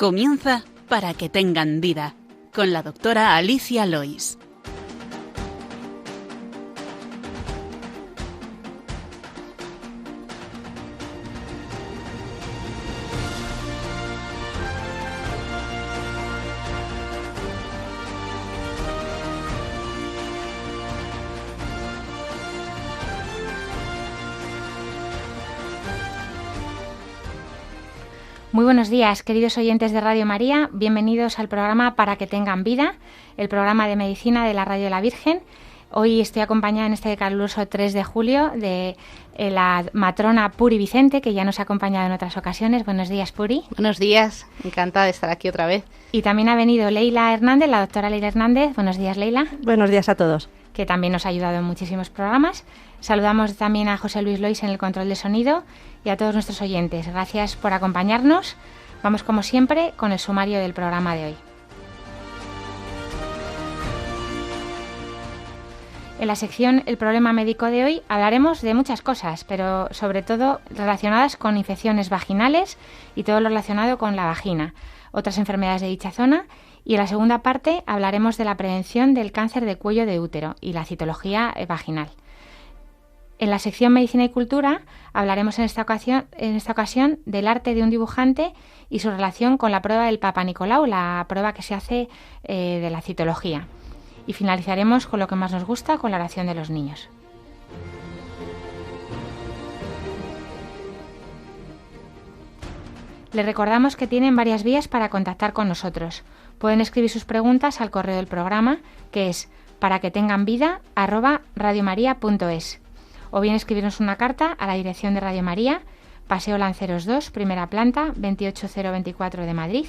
Comienza Para que tengan vida, con la doctora Alicia Lois. Muy buenos días, queridos oyentes de Radio María. Bienvenidos al programa Para que tengan vida, el programa de medicina de la Radio de la Virgen. Hoy estoy acompañada en este caluroso 3 de julio de la matrona Puri Vicente, que ya nos ha acompañado en otras ocasiones. Buenos días, Puri. Buenos días, encantada de estar aquí otra vez. Y también ha venido Leila Hernández, la doctora Leila Hernández. Buenos días, Leila. Buenos días a todos. Que también nos ha ayudado en muchísimos programas. Saludamos también a José Luis Lois en el control de sonido y a todos nuestros oyentes. Gracias por acompañarnos. Vamos, como siempre, con el sumario del programa de hoy. En la sección El problema médico de hoy hablaremos de muchas cosas, pero sobre todo relacionadas con infecciones vaginales y todo lo relacionado con la vagina, otras enfermedades de dicha zona. Y en la segunda parte hablaremos de la prevención del cáncer de cuello de útero y la citología vaginal. En la sección Medicina y Cultura hablaremos en esta ocasión del arte de un dibujante y su relación con la prueba del Papa Nicolau, la prueba que se hace de la citología. Y finalizaremos con lo que más nos gusta, con la oración de los niños. Les recordamos que tienen varias vías para contactar con nosotros. Pueden escribir sus preguntas al correo del programa, que es paraquetenganvida@radiomaria.es, o bien escribirnos una carta a la dirección de Radio María, Paseo Lanceros 2, primera planta, 28024 de Madrid.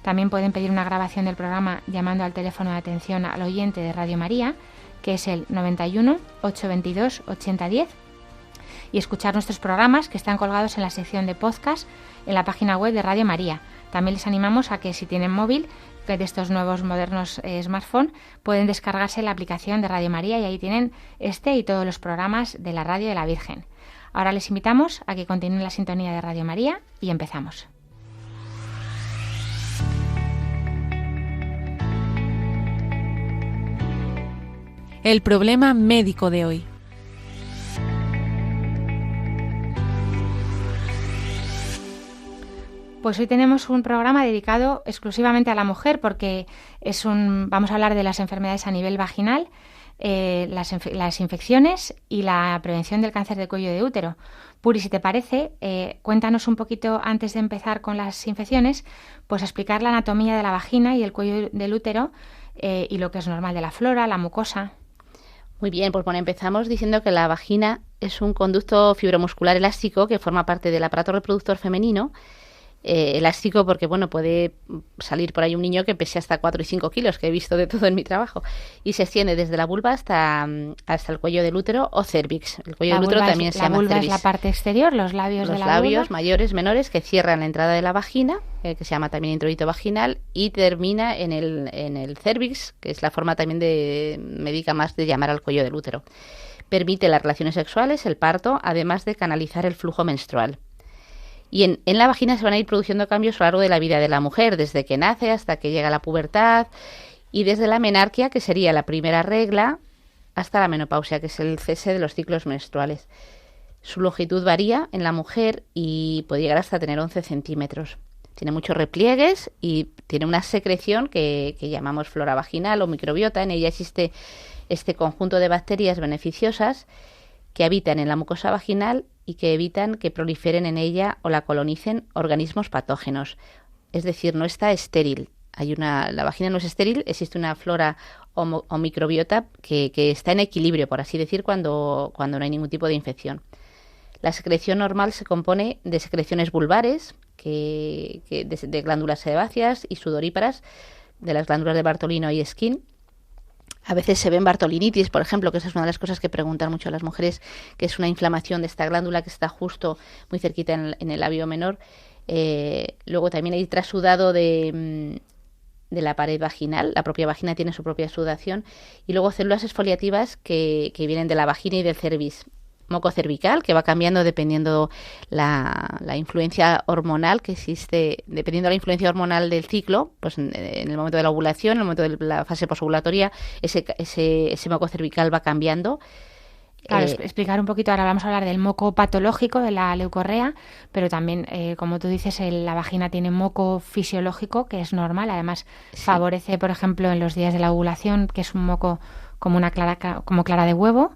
También pueden pedir una grabación del programa llamando al teléfono de atención al oyente de Radio María, que es el 91 822 8010, y escuchar nuestros programas que están colgados en la sección de podcast en la página web de Radio María. También les animamos a que, si tienen móvil, de estos nuevos modernos smartphones, pueden descargarse la aplicación de Radio María y ahí tienen este y todos los programas de la Radio de la Virgen. Ahora les invitamos a que continúen la sintonía de Radio María y empezamos. El problema médico de hoy. Pues hoy tenemos un programa dedicado exclusivamente a la mujer porque vamos a hablar de las enfermedades a nivel vaginal, las infecciones y la prevención del cáncer de cuello de útero. Puri, si te parece, cuéntanos un poquito antes de empezar con las infecciones, pues explicar la anatomía de la vagina y el cuello del útero y lo que es normal de la flora, la mucosa. Muy bien, pues bueno, empezamos diciendo que la vagina es un conducto fibromuscular elástico que forma parte del aparato reproductor femenino. Elástico porque, bueno, puede salir por ahí un niño que pese hasta 4 y 5 kilos, que he visto de todo en mi trabajo, y se extiende desde la vulva hasta el cuello del útero o cervix. El cuello del útero también se llama cervix. La vulva es la parte exterior, los labios de la vulva. Los labios mayores, menores, que cierran la entrada de la vagina, que se llama también introito vaginal, y termina en el cervix, que es la forma también médica más de llamar al cuello del útero. Permite las relaciones sexuales, el parto, además de canalizar el flujo menstrual. Y en la vagina se van a ir produciendo cambios a lo largo de la vida de la mujer, desde que nace hasta que llega a la pubertad, y desde la menarquia, que sería la primera regla, hasta la menopausia, que es el cese de los ciclos menstruales. Su longitud varía en la mujer y puede llegar hasta tener 11 centímetros. Tiene muchos repliegues y tiene una secreción que llamamos flora vaginal o microbiota. En ella existe este conjunto de bacterias beneficiosas que habitan en la mucosa vaginal y que evitan que proliferen en ella o la colonicen organismos patógenos. Es decir, no está estéril. La vagina no es estéril, existe una flora o microbiota que está en equilibrio, por así decir, cuando no hay ningún tipo de infección. La secreción normal se compone de secreciones vulvares, de glándulas sebáceas y sudoríparas, de las glándulas de Bartolino y Eskinn. A veces se ven bartolinitis, por ejemplo, que esa es una de las cosas que preguntan mucho a las mujeres, que es una inflamación de esta glándula que está justo muy cerquita en el labio menor. Luego también hay trasudado de la pared vaginal. La propia vagina tiene su propia sudación. Y luego células exfoliativas que vienen de la vagina y del cervix. moco cervical, que va cambiando dependiendo la influencia hormonal que existe, dependiendo de la influencia hormonal del ciclo, pues en el momento de la ovulación, en el momento de la fase posovulatoria, ese moco cervical va cambiando. Claro, explicar un poquito, ahora vamos a hablar del moco patológico, de la leucorrea, pero también, como tú dices, la vagina tiene moco fisiológico, que es normal, además favorece, por ejemplo, en los días de la ovulación, que es un moco como como clara de huevo,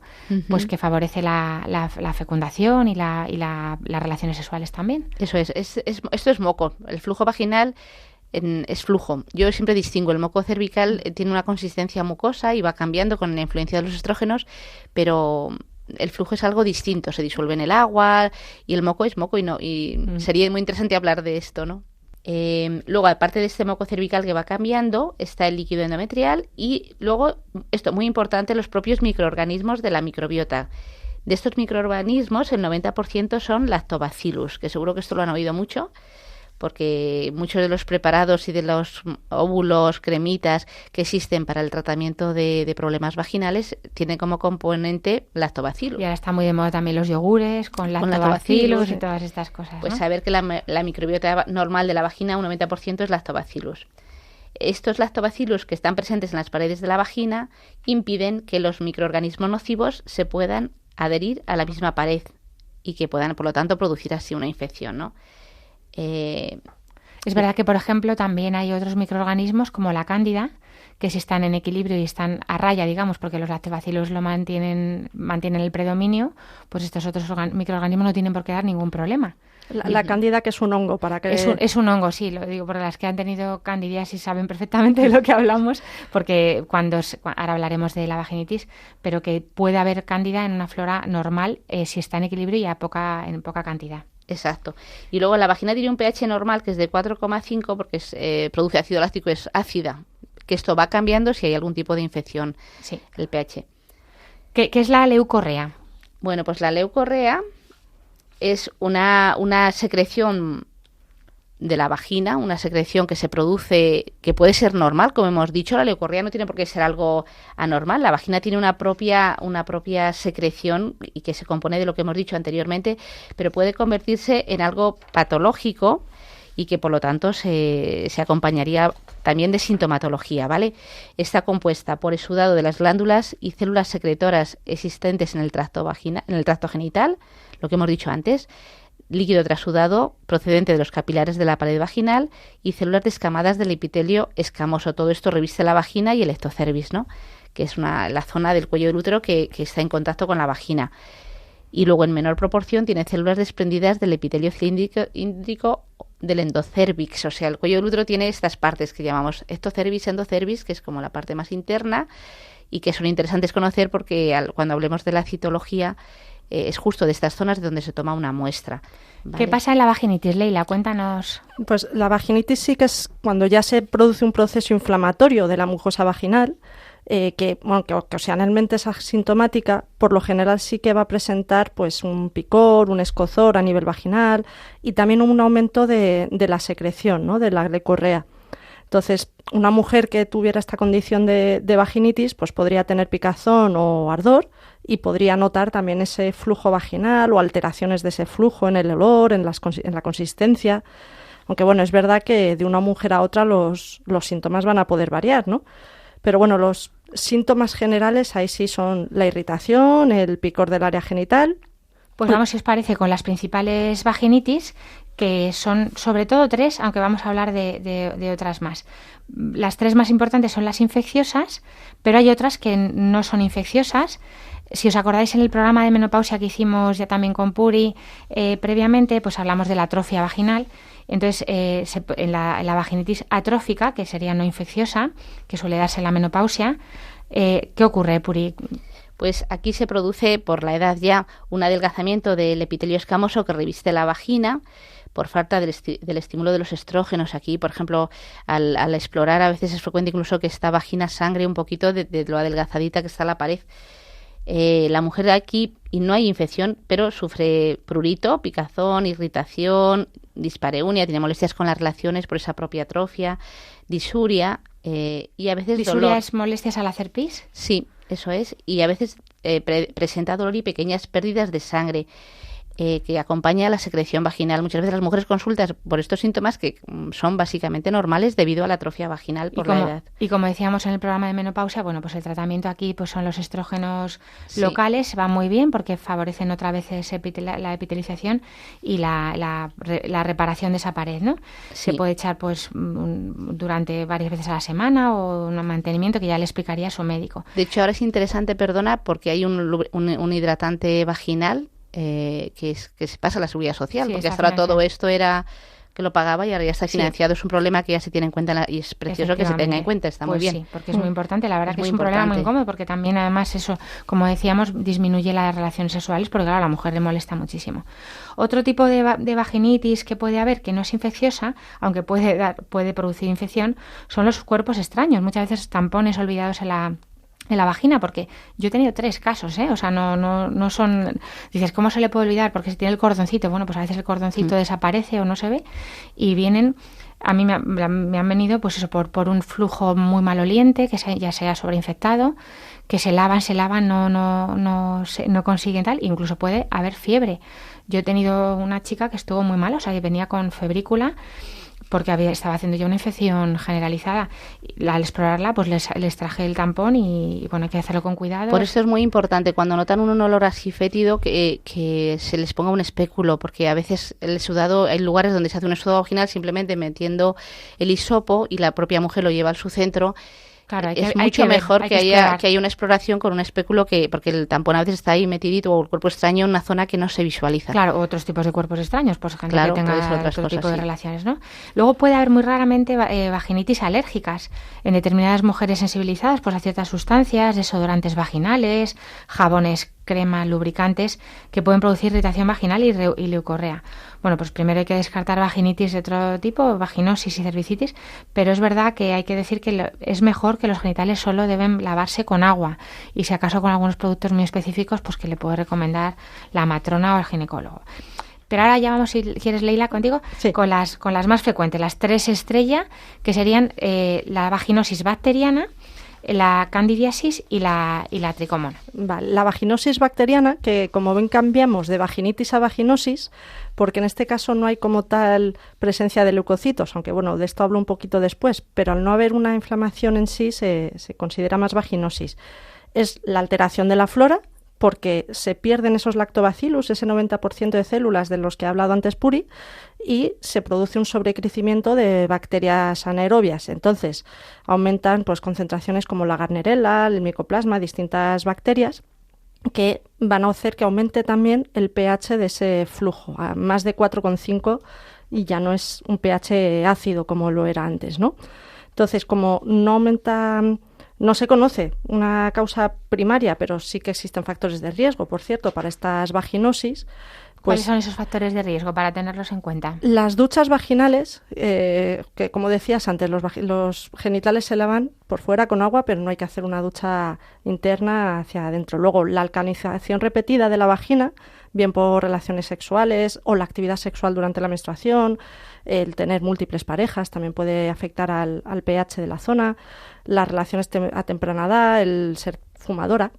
pues que favorece la fecundación y las relaciones sexuales también. Eso esto es moco. El flujo vaginal es flujo. Yo siempre distingo, el moco cervical tiene una consistencia mucosa y va cambiando con la influencia de los estrógenos, pero el flujo es algo distinto, se disuelve en el agua y el moco es moco y sería muy interesante hablar de esto, ¿no? Luego, aparte de este moco cervical que va cambiando, está el líquido endometrial y luego, esto muy importante, los propios microorganismos de la microbiota. De estos microorganismos, el 90% son lactobacillus, que seguro que esto lo han oído mucho, porque muchos de los preparados y de los óvulos, cremitas que existen para el tratamiento de problemas vaginales tienen como componente lactobacillus. Y ahora está muy de moda también los yogures con lactobacillus y todas estas cosas, Pues ¿no? saber que la microbiota normal de la vagina, un 90% es lactobacillus. Estos lactobacillus que están presentes en las paredes de la vagina impiden que los microorganismos nocivos se puedan adherir a la misma pared y que puedan, por lo tanto, producir así una infección, ¿no? Es verdad que, por ejemplo, también hay otros microorganismos como la cándida, que si están en equilibrio y están a raya, digamos, porque los lactobacillus lo mantienen el predominio, pues estos otros microorganismos no tienen por qué dar ningún problema. La cándida, que es un hongo, para que... Es un hongo, sí, lo digo, porque las que han tenido candidiasis saben perfectamente de lo que hablamos, porque ahora hablaremos de la vaginitis, pero que puede haber cándida en una flora normal si está en equilibrio y en poca cantidad. Exacto. Y luego la vagina tiene un pH normal que es de 4,5 porque produce ácido láctico, es ácida, que esto va cambiando si hay algún tipo de infección, sí. El pH. ¿Qué es la leucorrea? Bueno, pues la leucorrea es una secreción de la vagina, una secreción que se produce, que puede ser normal, como hemos dicho. La leucorrea no tiene por qué ser algo anormal. La vagina tiene una propia secreción y que se compone de lo que hemos dicho anteriormente, pero puede convertirse en algo patológico y que por lo tanto se acompañaría también de sintomatología, ¿vale? Está compuesta por exudado de las glándulas y células secretoras existentes en el tracto genital, lo que hemos dicho antes, líquido trasudado procedente de los capilares de la pared vaginal y células descamadas del epitelio escamoso. Todo esto reviste la vagina y el ectocervix, ¿no? Que es la zona del cuello del útero que está en contacto con la vagina. Y luego, en menor proporción, tiene células desprendidas del epitelio cilíndrico del endocervix. O sea, el cuello del útero tiene estas partes que llamamos ectocervix, endocervix, que es como la parte más interna y que son interesantes conocer porque cuando hablemos de la citología es justo de estas zonas de donde se toma una muestra, ¿vale? ¿Qué pasa en la vaginitis, Leila? Cuéntanos. Pues la vaginitis sí que es cuando ya se produce un proceso inflamatorio de la mucosa vaginal, que ocasionalmente es asintomática. Por lo general sí que va a presentar pues un picor, un escozor a nivel vaginal y también un aumento de la secreción, ¿no?, de la leucorrea. Entonces, una mujer que tuviera esta condición de vaginitis pues podría tener picazón o ardor y podría notar también ese flujo vaginal o alteraciones de ese flujo en el olor, en la consistencia. Aunque bueno, es verdad que de una mujer a otra los síntomas van a poder variar, ¿no? Pero bueno, los síntomas generales ahí sí son la irritación, el picor del área genital. Pues vamos, si os parece, con las principales vaginitis, que son sobre todo 3, aunque vamos a hablar de otras más. Las 3 más importantes son las infecciosas, pero hay otras que no son infecciosas. Si os acordáis, en el programa de menopausia que hicimos ya también con Puri previamente, pues hablamos de la atrofia vaginal. Entonces, en la vaginitis atrófica, que sería no infecciosa, que suele darse en la menopausia, ¿qué ocurre, Puri? Pues aquí se produce por la edad ya un adelgazamiento del epitelio escamoso que reviste la vagina por falta del estímulo de los estrógenos. Aquí, por ejemplo, al explorar a veces es frecuente incluso que esta vagina sangre un poquito de lo adelgazadita que está la pared. La mujer aquí, y no hay infección, pero sufre prurito, picazón, irritación, dispareunia, tiene molestias con las relaciones por esa propia atrofia, disuria y a veces ¿Disuria dolor. es molestias al hacer pis? Sí, eso es. Y a veces presenta dolor y pequeñas pérdidas de sangre, que acompaña a la secreción vaginal. Muchas veces las mujeres consultan por estos síntomas que son básicamente normales debido a la atrofia vaginal por la edad. Y como decíamos en el programa de menopausia, bueno, pues el tratamiento aquí pues son los estrógenos locales, va muy bien porque favorecen otra vez la epitelización y la reparación de esa pared, ¿no? Sí. Se puede echar pues durante varias veces a la semana o un mantenimiento que ya le explicaría a su médico. De hecho, ahora es interesante, perdona, porque hay un hidratante vaginal que se pasa a la Seguridad Social, porque hasta ahora todo esto era que lo pagaba y ahora ya está financiado. Es un problema que ya se tiene en cuenta y es precioso que se tenga en cuenta, está muy bien. Sí, porque es muy importante, la verdad que es un importante. problema muy incómodo porque también además eso, como decíamos, disminuye las relaciones sexuales porque claro, a la mujer le molesta muchísimo. Otro tipo de vaginitis que puede haber, que no es infecciosa, aunque puede producir infección, son los cuerpos extraños, muchas veces tampones olvidados en la vagina, porque yo he tenido 3 casos, o sea, no son... Dices, ¿cómo se le puede olvidar? Porque si tiene el cordoncito, bueno, pues a veces el cordoncito desaparece o no se ve y vienen... A mí me han venido, pues eso, por un flujo muy maloliente, que ya sea sobreinfectado, que se lavan, no consiguen tal, incluso puede haber fiebre. Yo he tenido una chica que estuvo muy mal, o sea, que venía con febrícula, porque estaba haciendo ya una infección generalizada. Al explorarla, pues les traje el tampón y bueno, hay que hacerlo con cuidado. Por eso es muy importante, cuando notan un olor así fétido, que se les ponga un espéculo, porque a veces el sudado, hay lugares donde se hace un exudado vaginal simplemente metiendo el hisopo y la propia mujer lo lleva al su centro. Claro, es mucho mejor que haya una exploración con un espéculo, porque el tampón a veces está ahí metidito o el cuerpo extraño en una zona que no se visualiza. Claro, otros tipos de cuerpos extraños, pues gente que tenga otro tipo de relaciones, ¿no? Luego puede haber muy raramente vaginitis alérgicas en determinadas mujeres sensibilizadas pues a ciertas sustancias, desodorantes vaginales, jabones, crema, lubricantes que pueden producir irritación vaginal y leucorrea. Bueno, pues primero hay que descartar vaginitis de otro tipo, vaginosis y cervicitis, pero es verdad que hay que decir que es mejor que los genitales solo deben lavarse con agua y si acaso con algunos productos muy específicos, pues que le puede recomendar la matrona o el ginecólogo. Pero ahora ya vamos, si quieres, Leila, contigo, con las más frecuentes, las 3 estrella, que serían la vaginosis bacteriana, la candidiasis y la tricómona. Vale, la vaginosis bacteriana, que como ven cambiamos de vaginitis a vaginosis, porque en este caso no hay como tal presencia de leucocitos, aunque bueno, de esto hablo un poquito después, pero al no haber una inflamación en sí se considera más vaginosis. Es la alteración de la flora, porque se pierden esos lactobacillus, ese 90% de células de los que ha hablado antes Puri, y se produce un sobrecrecimiento de bacterias anaerobias. Entonces, aumentan pues concentraciones como la Gardnerella, el micoplasma, distintas bacterias, que van a hacer que aumente también el pH de ese flujo, a más de 4,5, y ya no es un pH ácido como lo era antes, ¿no? Entonces, como no aumenta... No se conoce una causa primaria, pero sí que existen factores de riesgo, por cierto, para estas vaginosis. ¿Cuáles son esos factores de riesgo para tenerlos en cuenta? Las duchas vaginales, que como decías antes, los genitales se lavan por fuera con agua, pero no hay que hacer una ducha interna hacia adentro. Luego, la alcalinización repetida de la vagina, bien por relaciones sexuales o la actividad sexual durante la menstruación, el tener múltiples parejas también puede afectar al pH de la zona, las relaciones a temprana edad, el ser fumadora.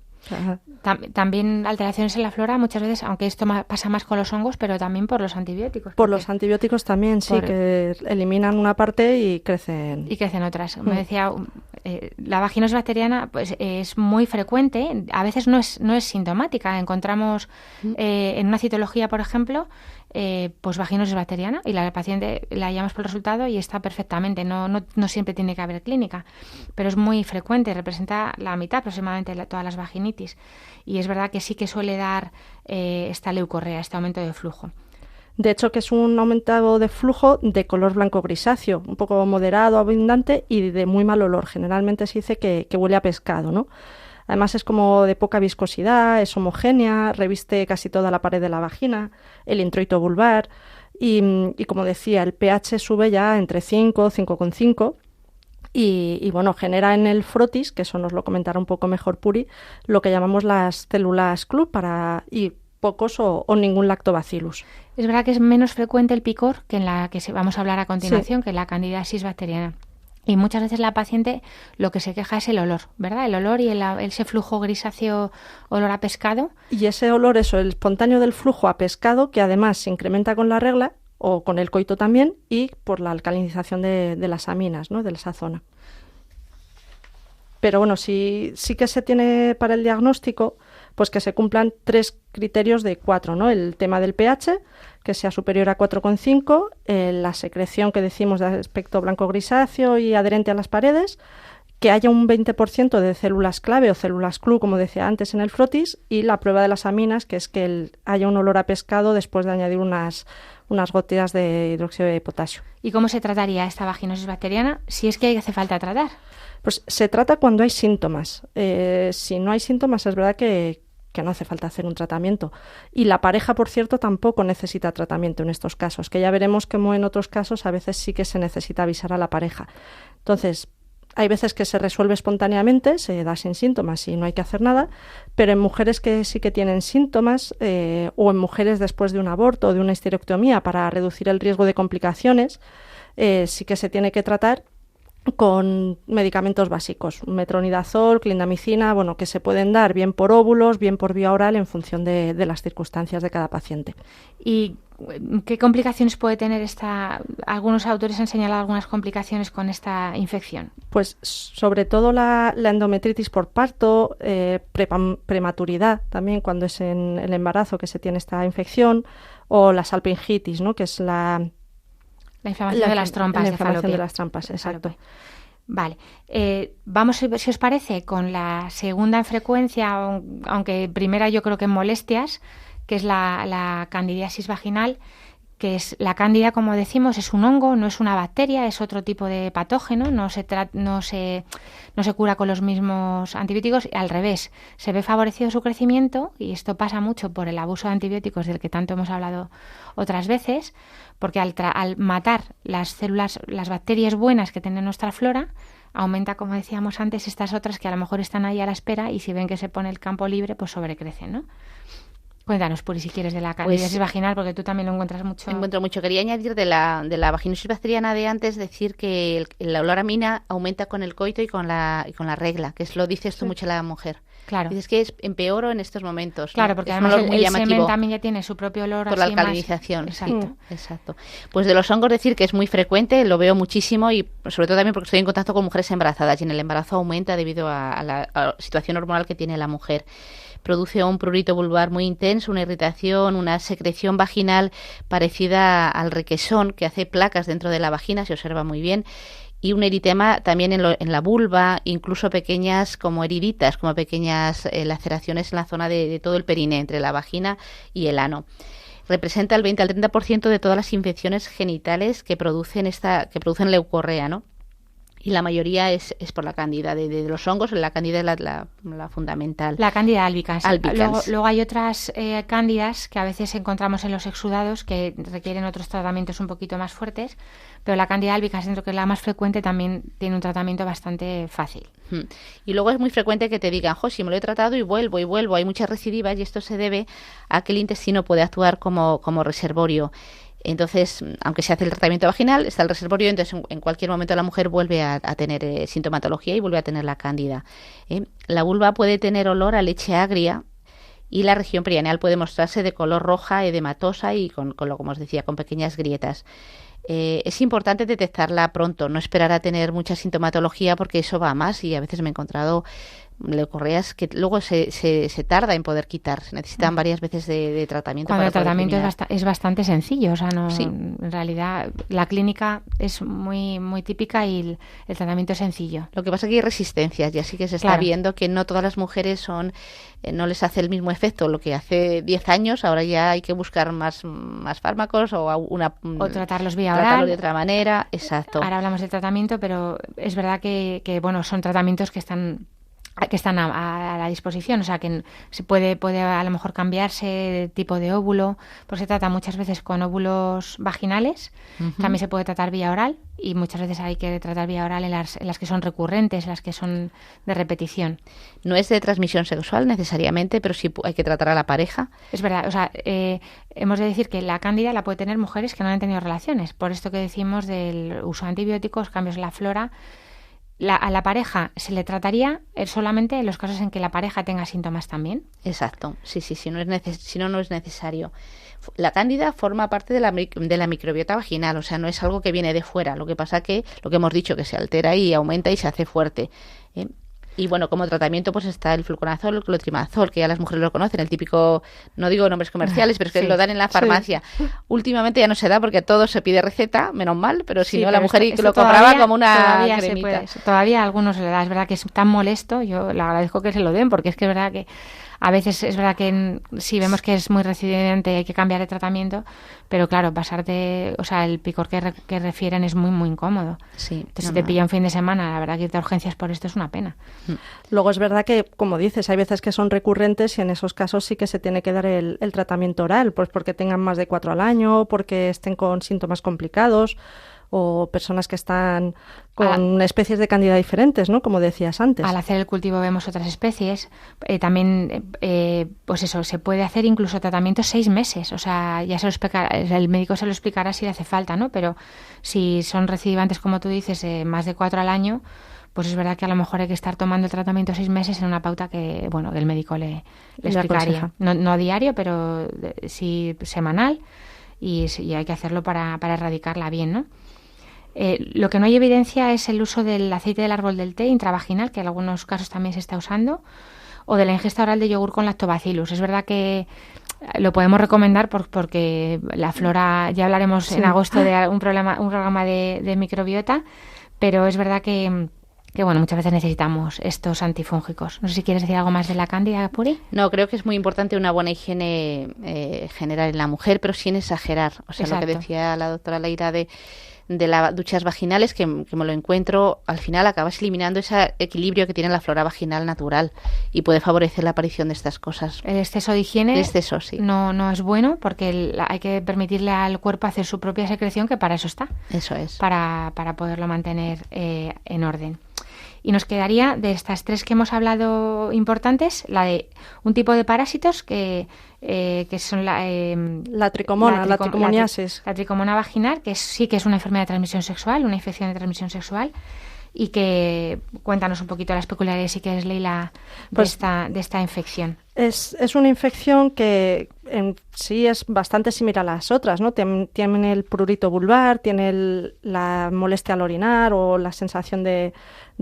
También alteraciones en la flora muchas veces, aunque esto pasa más con los hongos, pero también por los antibióticos. Por los antibióticos también, sí, que eliminan una parte y crecen. Y crecen otras. Me decía, la vaginosis bacteriana pues es muy frecuente, a veces no es sintomática. Encontramos en una citología, por ejemplo, pues vaginosis bacteriana y la paciente la llamamos por el resultado y está perfectamente, no siempre tiene que haber clínica, pero es muy frecuente, representa la mitad aproximadamente de todas las vaginitis y es verdad que sí que suele dar esta leucorrea, este aumento de flujo. De hecho, que es un aumento de flujo de color blanco grisáceo, un poco moderado, abundante y de muy mal olor. Generalmente se dice que huele a pescado, ¿no? Además es como de poca viscosidad, es homogénea, reviste casi toda la pared de la vagina, el introito vulvar y como decía, el pH sube ya entre 5, 5,5 y bueno, genera en el frotis, que eso nos lo comentará un poco mejor Puri, lo que llamamos las células club y pocos o ningún lactobacillus. Es verdad que es menos frecuente el picor que en la que vamos a hablar a continuación, que en la candidiasis bacteriana. Y muchas veces la paciente lo que se queja es el olor, ¿verdad? El olor y ese flujo grisáceo, olor a pescado. Y ese olor, el espontáneo del flujo a pescado, que además se incrementa con la regla o con el coito también, y por la alcalinización de las aminas, ¿no?, de esa zona. Pero bueno, sí que se tiene para el diagnóstico pues que se cumplan 3 criterios de 4, ¿no? El tema del pH, que sea superior a 4,5, la secreción que decimos de aspecto blanco grisáceo y adherente a las paredes, que haya un 20% de células clave o células CLU, como decía antes en el frotis, y la prueba de las aminas, que es que haya un olor a pescado después de añadir unas gotitas de hidróxido de potasio. ¿Y cómo se trataría esta vaginosis bacteriana si es que hace falta tratar? Pues se trata cuando hay síntomas. Si no hay síntomas, es verdad que no hace falta hacer un tratamiento. Y la pareja, por cierto, tampoco necesita tratamiento en estos casos, que ya veremos como en otros casos a veces sí que se necesita avisar a la pareja. Entonces, hay veces que se resuelve espontáneamente, se da sin síntomas y no hay que hacer nada, pero en mujeres que sí que tienen síntomas o en mujeres después de un aborto o de una histerectomía para reducir el riesgo de complicaciones, sí que se tiene que tratar con medicamentos básicos, metronidazol, clindamicina, que se pueden dar bien por óvulos, bien por vía oral en función de las circunstancias de cada paciente. ¿Y qué complicaciones puede tener algunos autores han señalado algunas complicaciones con esta infección? Pues sobre todo la endometritis por parto, prematuridad también cuando es en el embarazo que se tiene esta infección, o la salpingitis, ¿no?, que es la inflamación de las trompas. La inflamación de las trompas, exacto. Vale. Vamos, si os parece, con la segunda en frecuencia, aunque primera yo creo que en molestias, que es la candidiasis vaginal, que es la cándida, como decimos, es un hongo, no es una bacteria, es otro tipo de patógeno, no se cura con los mismos antibióticos, al revés, se ve favorecido su crecimiento, y esto pasa mucho por el abuso de antibióticos del que tanto hemos hablado otras veces, porque al matar las células, las bacterias buenas que tiene nuestra flora, aumenta, como decíamos antes, estas otras que a lo mejor están ahí a la espera y si ven que se pone el campo libre, pues sobrecrecen, ¿no? Cuéntanos, Puri, si quieres, de la candidiasis vaginal, porque tú también lo encuentras mucho. Encuentro mucho. Quería añadir de la vaginosis bacteriana de antes, decir que el olor a mina aumenta con el coito y con la regla, que lo dices tú mucho a la mujer. Claro. Dices que empeoro en estos momentos. Claro, porque además el semen también ya tiene su propio olor. Por la alcalinización. Exacto. Exacto. Pues de los hongos decir que es muy frecuente, lo veo muchísimo y sobre todo también porque estoy en contacto con mujeres embarazadas y en el embarazo aumenta debido a la situación hormonal que tiene la mujer. Produce un prurito vulvar muy intenso, una irritación, una secreción vaginal parecida al requesón, que hace placas dentro de la vagina, se observa muy bien, y un eritema también en la vulva, incluso pequeñas como heriditas, como pequeñas laceraciones en la zona de todo el periné, entre la vagina y el ano. Representa el 20 al 30% de todas las infecciones genitales que producen leucorrea, ¿no? Y la mayoría es por la cándida de los hongos. La cándida es la fundamental. La cándida albicans. Luego hay otras cándidas que a veces encontramos en los exudados que requieren otros tratamientos un poquito más fuertes, pero la cándida albicans, dentro que es la más frecuente, también tiene un tratamiento bastante fácil. Y luego es muy frecuente que te digan, si me lo he tratado y vuelvo. Hay muchas recidivas y esto se debe a que el intestino puede actuar como reservorio. Entonces, aunque se hace el tratamiento vaginal, está el reservorio, entonces en cualquier momento la mujer vuelve a tener sintomatología y vuelve a tener la cándida. La vulva puede tener olor a leche agria y la región perianeal puede mostrarse de color roja, edematosa y con como os decía, con pequeñas grietas. Es importante detectarla pronto, no esperar a tener mucha sintomatología porque eso va a más y a veces me he encontrado leucorreas que luego se tarda en poder quitar, se necesitan varias veces de tratamiento. Cuando para el tratamiento eliminar. Es bastante sencillo, o sea, no, sí. En realidad la clínica es muy muy típica y el tratamiento es sencillo. Lo que pasa es que hay resistencias y así que se está viendo que no todas las mujeres no les hace el mismo efecto. Lo que hace 10 años, ahora ya hay que buscar más fármacos o tratarlos vía tratarlo oral. De otra manera, exacto. Ahora hablamos del tratamiento, pero es verdad que son tratamientos que están a la disposición, o sea que se puede a lo mejor cambiarse de tipo de óvulo, porque se trata muchas veces con óvulos vaginales, también se puede tratar vía oral y muchas veces hay que tratar vía oral en las que son recurrentes, las que son de repetición. No es de transmisión sexual necesariamente, pero sí hay que tratar a la pareja. Es verdad, o sea, hemos de decir que la cándida la puede tener mujeres que no han tenido relaciones, por esto que decimos del uso de antibióticos, cambios en la flora, a la pareja se le trataría solamente en los casos en que la pareja tenga síntomas también. Exacto, sí, si no es necesario. La cándida forma parte de la microbiota vaginal, o sea, no es algo que viene de fuera. Lo que pasa que, lo que hemos dicho, que se altera y aumenta y se hace fuerte. Y bueno, como tratamiento pues está el fluconazol, el clotrimazol, que ya las mujeres lo conocen, el típico, no digo nombres comerciales, pero es que lo dan en la farmacia. Sí. Últimamente ya no se da porque todo se pide receta, menos mal, pero si no la mujer esto lo compraba como una cremita. Todavía a algunos se le da, es verdad que es tan molesto, yo le agradezco que se lo den, porque es que es verdad que a veces es verdad que si vemos que es muy recidente hay que cambiar de tratamiento, pero claro, pasarte, o sea, el picor que refieren es muy, muy incómodo. Sí. Entonces, si te pilla un fin de semana, la verdad que irte a urgencias por esto es una pena. Luego es verdad que, como dices, hay veces que son recurrentes y en esos casos sí que se tiene que dar el tratamiento oral, pues porque tengan más de 4 al año, porque estén con síntomas complicados, o personas que están con especies de cándida diferentes, ¿no? Como decías antes. Al hacer el cultivo vemos otras especies. También, pues eso, se puede hacer incluso tratamiento 6 meses. O sea, ya el médico se lo explicará si le hace falta, ¿no? Pero si son recidivantes, como tú dices, más de 4 al año, pues es verdad que a lo mejor hay que estar tomando el tratamiento 6 meses en una pauta que, bueno, el médico le explicaría. No a diario, pero sí semanal. Y hay que hacerlo para erradicarla bien, ¿no? Lo que no hay evidencia es el uso del aceite del árbol del té intravaginal, que en algunos casos también se está usando, o de la ingesta oral de yogur con lactobacillus. Es verdad que lo podemos recomendar porque la flora, ya hablaremos en agosto de un programa de microbiota, pero es verdad que bueno, muchas veces necesitamos estos antifúngicos. No sé si quieres decir algo más de la cándida, Puri. No, creo que es muy importante una buena higiene general en la mujer, pero sin exagerar. O sea, Exacto. Lo que decía la doctora Leira de las duchas vaginales, que me lo encuentro, al final acabas eliminando ese equilibrio que tiene la flora vaginal natural y puede favorecer la aparición de estas cosas. El exceso de higiene sí. no es bueno porque hay que permitirle al cuerpo hacer su propia secreción, que para eso está. Eso es. Para poderlo mantener en orden. Y nos quedaría, de estas 3 que hemos hablado importantes, la de un tipo de parásitos que son la tricomoniasis. La tricomona vaginal, que sí que es una enfermedad de transmisión sexual, una infección de transmisión sexual. Y que cuéntanos un poquito las peculiaridades, si quieres, Leila, de esta infección. Es una infección que en sí es bastante similar a las otras, ¿no? Tiene el prurito vulvar, tiene la molestia al orinar o la sensación de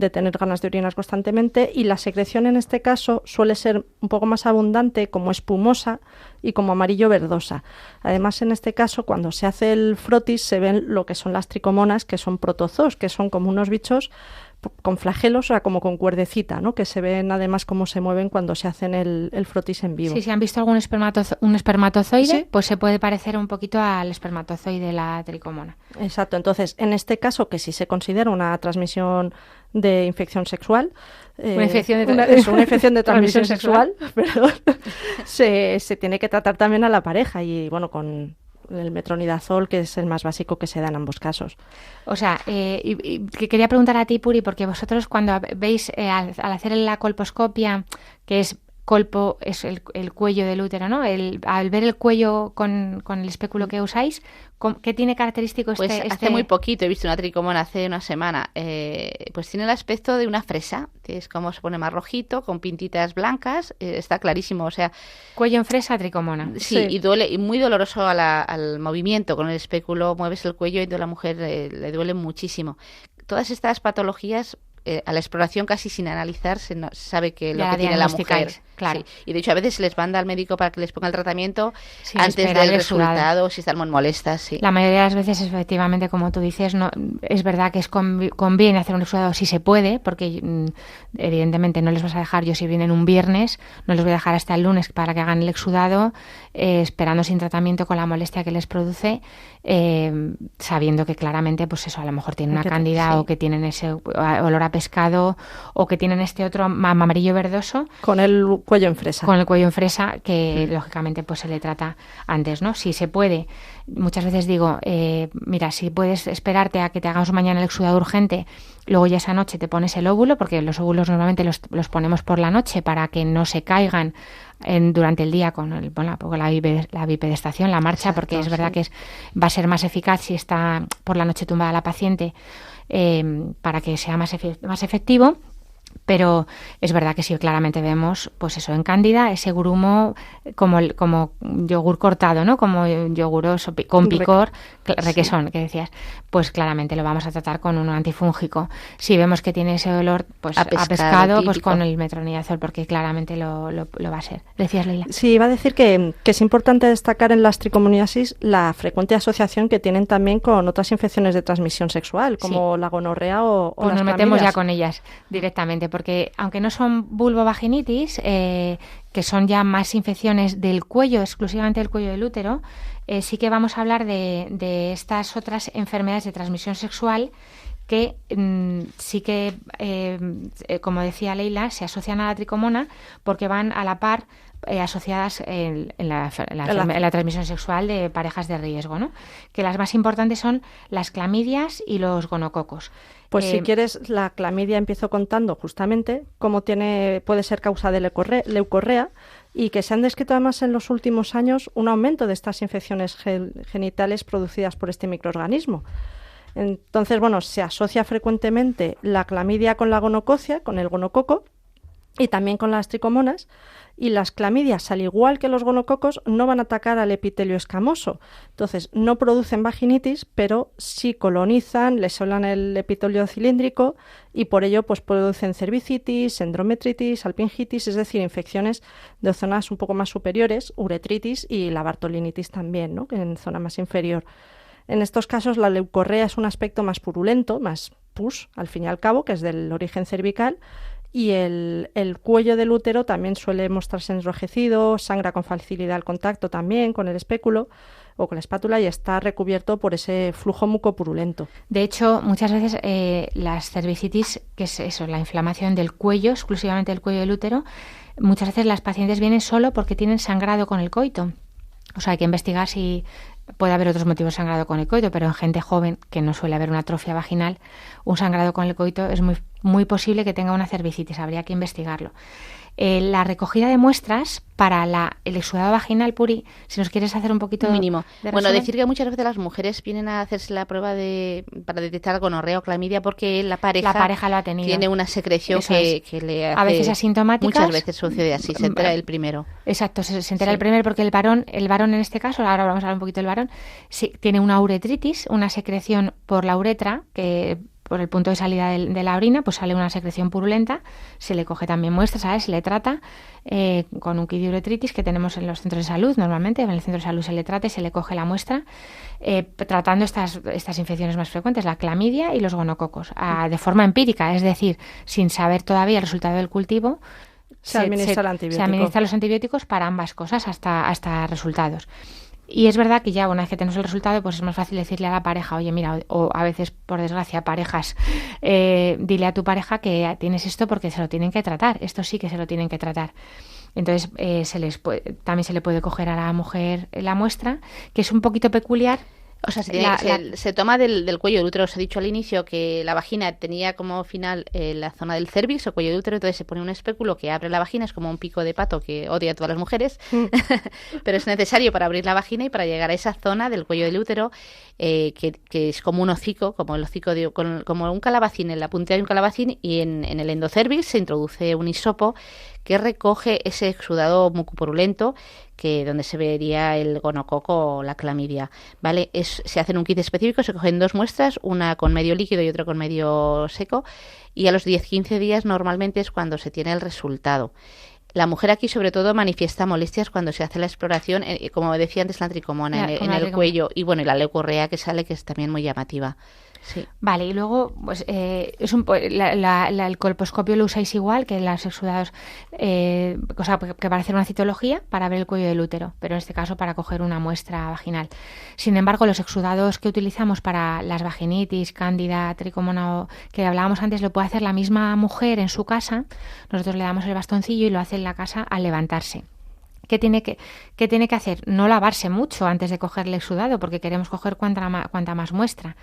tener ganas de orinar constantemente, y la secreción en este caso suele ser un poco más abundante, como espumosa y como amarillo verdosa. Además, en este caso, cuando se hace el frotis, se ven lo que son las tricomonas, que son protozoos, que son como unos bichos con flagelos, o sea, como con cuerdecita, ¿no? Que se ven además cómo se mueven cuando se hacen el frotis en vivo. Sí, si han visto algún un espermatozoide, ¿sí? Pues se puede parecer un poquito al espermatozoide de la tricomona. Exacto. Entonces, en este caso, que sí se considera una transmisión de infección sexual, una infección de transmisión sexual, perdón, se tiene que tratar también a la pareja y, bueno, con el metronidazol, que es el más básico que se da en ambos casos. O sea, que quería preguntar a ti, Puri, porque vosotros cuando veis, al hacer la colposcopia, que es colpo, es el cuello del útero, ¿no? Al ver el cuello con el espéculo que usáis, ¿qué tiene característico pues hace muy poquito he visto una tricomona, hace una semana, pues tiene el aspecto de una fresa, es como se pone más rojito, con pintitas blancas, está clarísimo, o sea... Cuello en fresa, tricomona. Sí, y duele, y muy doloroso al movimiento, con el espéculo mueves el cuello y a la mujer le duele muchísimo. Todas estas patologías... a la exploración casi sin analizar se sabe que lo que tiene la mujer. Claro. Sí. Y de hecho a veces se les manda al médico para que les ponga el tratamiento antes del resultado, si están muy molestas. Sí. La mayoría de las veces, efectivamente, como tú dices, no es verdad que conviene hacer un exudado si se puede, porque evidentemente no les vas a dejar, yo si vienen un viernes, no les voy a dejar hasta el lunes para que hagan el exudado, esperando sin tratamiento con la molestia que les produce, sabiendo que claramente, pues eso, a lo mejor tienen una cándida, o que tienen ese olor a pescado, o que tienen este otro amarillo verdoso. Con el cuello en fresa. Con el cuello en fresa, que lógicamente pues se le trata antes, ¿no? Si se puede. Muchas veces digo, mira, si puedes esperarte a que te hagamos mañana el exudado urgente, luego ya esa noche te pones el óvulo, porque los óvulos normalmente los ponemos por la noche para que no se caigan durante el día con la bipedestación, la marcha. Exacto, porque es verdad que va a ser más eficaz si está por la noche tumbada la paciente. para que sea más efectivo. Pero es verdad que sí, claramente vemos, pues eso, en Cándida, ese grumo como yogur cortado, ¿no? Como yoguroso, con picor, requesón, que decías. Pues claramente lo vamos a tratar con un antifúngico. Si vemos que tiene ese olor, pues a pescado, pues con el metronidazol, porque claramente lo va a ser. ¿Decías, Leila? Sí, iba a decir que es importante destacar en las tricomoniasis la frecuente asociación que tienen también con otras infecciones de transmisión sexual, como la gonorrea o pues las nos metemos clamidias. Ya con ellas directamente, porque aunque no son vulvovaginitis, que son ya más infecciones del cuello, exclusivamente del cuello del útero, sí que vamos a hablar de estas otras enfermedades de transmisión sexual que sí que, como decía Leila, se asocian a la tricomona porque van a la par asociadas en la transmisión sexual de parejas de riesgo, ¿no? Que las más importantes son las clamidias y los gonococos. Pues si quieres, la clamidia empiezo contando justamente cómo puede ser causa de leucorrea y que se han descrito además en los últimos años un aumento de estas infecciones genitales producidas por este microorganismo. Entonces, bueno, se asocia frecuentemente la clamidia con la gonococia, con el gonococo y también con las tricomonas. Y las clamidias, al igual que los gonococos, no van a atacar al epitelio escamoso. Entonces, no producen vaginitis, pero sí colonizan, lesionan el epitelio cilíndrico y por ello pues producen cervicitis, endometritis, alpingitis, es decir, infecciones de zonas un poco más superiores, uretritis y la bartolinitis también, ¿no? En zona más inferior. En estos casos, la leucorrea es un aspecto más purulento, más pus, al fin y al cabo, que es del origen cervical. Y el cuello del útero también suele mostrarse enrojecido, sangra con facilidad al contacto también con el espéculo o con la espátula y está recubierto por ese flujo mucopurulento. De hecho, muchas veces las cervicitis, que es eso, la inflamación del cuello, exclusivamente del cuello del útero, muchas veces las pacientes vienen solo porque tienen sangrado con el coito. O sea, hay que investigar si puede haber otros motivos de sangrado con el coito, pero en gente joven, que no suele haber una atrofia vaginal, un sangrado con el coito es muy posible que tenga una cervicitis, habría que investigarlo. La recogida de muestras para el exudado vaginal, Puri, si nos quieres hacer un poquito mínimo. De bueno, resumen. Decir que muchas veces las mujeres vienen a hacerse la prueba para detectar gonorrea o clamidia porque la pareja lo ha tenido. Tiene una secreción que le hace... A veces asintomáticas. Muchas veces sucede así, se entera el primero. Exacto, se entera el primero porque el varón en este caso, ahora vamos a hablar un poquito del varón, sí, tiene una uretritis, una secreción por la uretra que por el punto de salida de la orina, pues sale una secreción purulenta, se le coge también muestras, ¿sabes? Se le trata con un kit de uretritis que tenemos en los centros de salud, normalmente en el centro de salud se le trata y se le coge la muestra, tratando estas infecciones más frecuentes, la clamidia y los gonococos, de forma empírica, es decir, sin saber todavía el resultado del cultivo, se administra el antibiótico. Se administran los antibióticos para ambas cosas hasta resultados. Y es verdad que ya una vez que tenemos el resultado, pues es más fácil decirle a la pareja, oye, mira, o a veces, por desgracia, parejas, dile a tu pareja que tienes esto porque se lo tienen que tratar. Esto sí que se lo tienen que tratar. Entonces, también se le puede coger a la mujer la muestra, que es un poquito peculiar. O sea, se toma del cuello del útero. Os he dicho al inicio que la vagina tenía como final la zona del cérvix o cuello del útero, entonces se pone un espéculo que abre la vagina, es como un pico de pato que odia a todas las mujeres, pero es necesario para abrir la vagina y para llegar a esa zona del cuello del útero, que es como un hocico, como el hocico como un calabacín, en la puntilla de un calabacín, y en el endocérvix se introduce un hisopo que recoge ese exudado mucopurulento donde se vería el gonococo o la clamidia, ¿vale? Se hacen un kit específico, se cogen 2 muestras, una con medio líquido y otra con medio seco, y a los 10-15 días normalmente es cuando se tiene el resultado. La mujer aquí sobre todo manifiesta molestias cuando se hace la exploración, como decía antes, la tricomona en el cuello, y bueno, y la leucorrea que sale, que es también muy llamativa. Sí. Vale, y luego pues el colposcopio lo usáis igual que los exudados, o sea, que para hacer una citología para ver el cuello del útero, pero en este caso para coger una muestra vaginal. Sin embargo, los exudados que utilizamos para las vaginitis, cándida, tricomona, que hablábamos antes, lo puede hacer la misma mujer en su casa. Nosotros le damos el bastoncillo y lo hace en la casa al levantarse. ¿Qué tiene que hacer? No lavarse mucho antes de coger el exudado, porque queremos coger cuanta más muestra.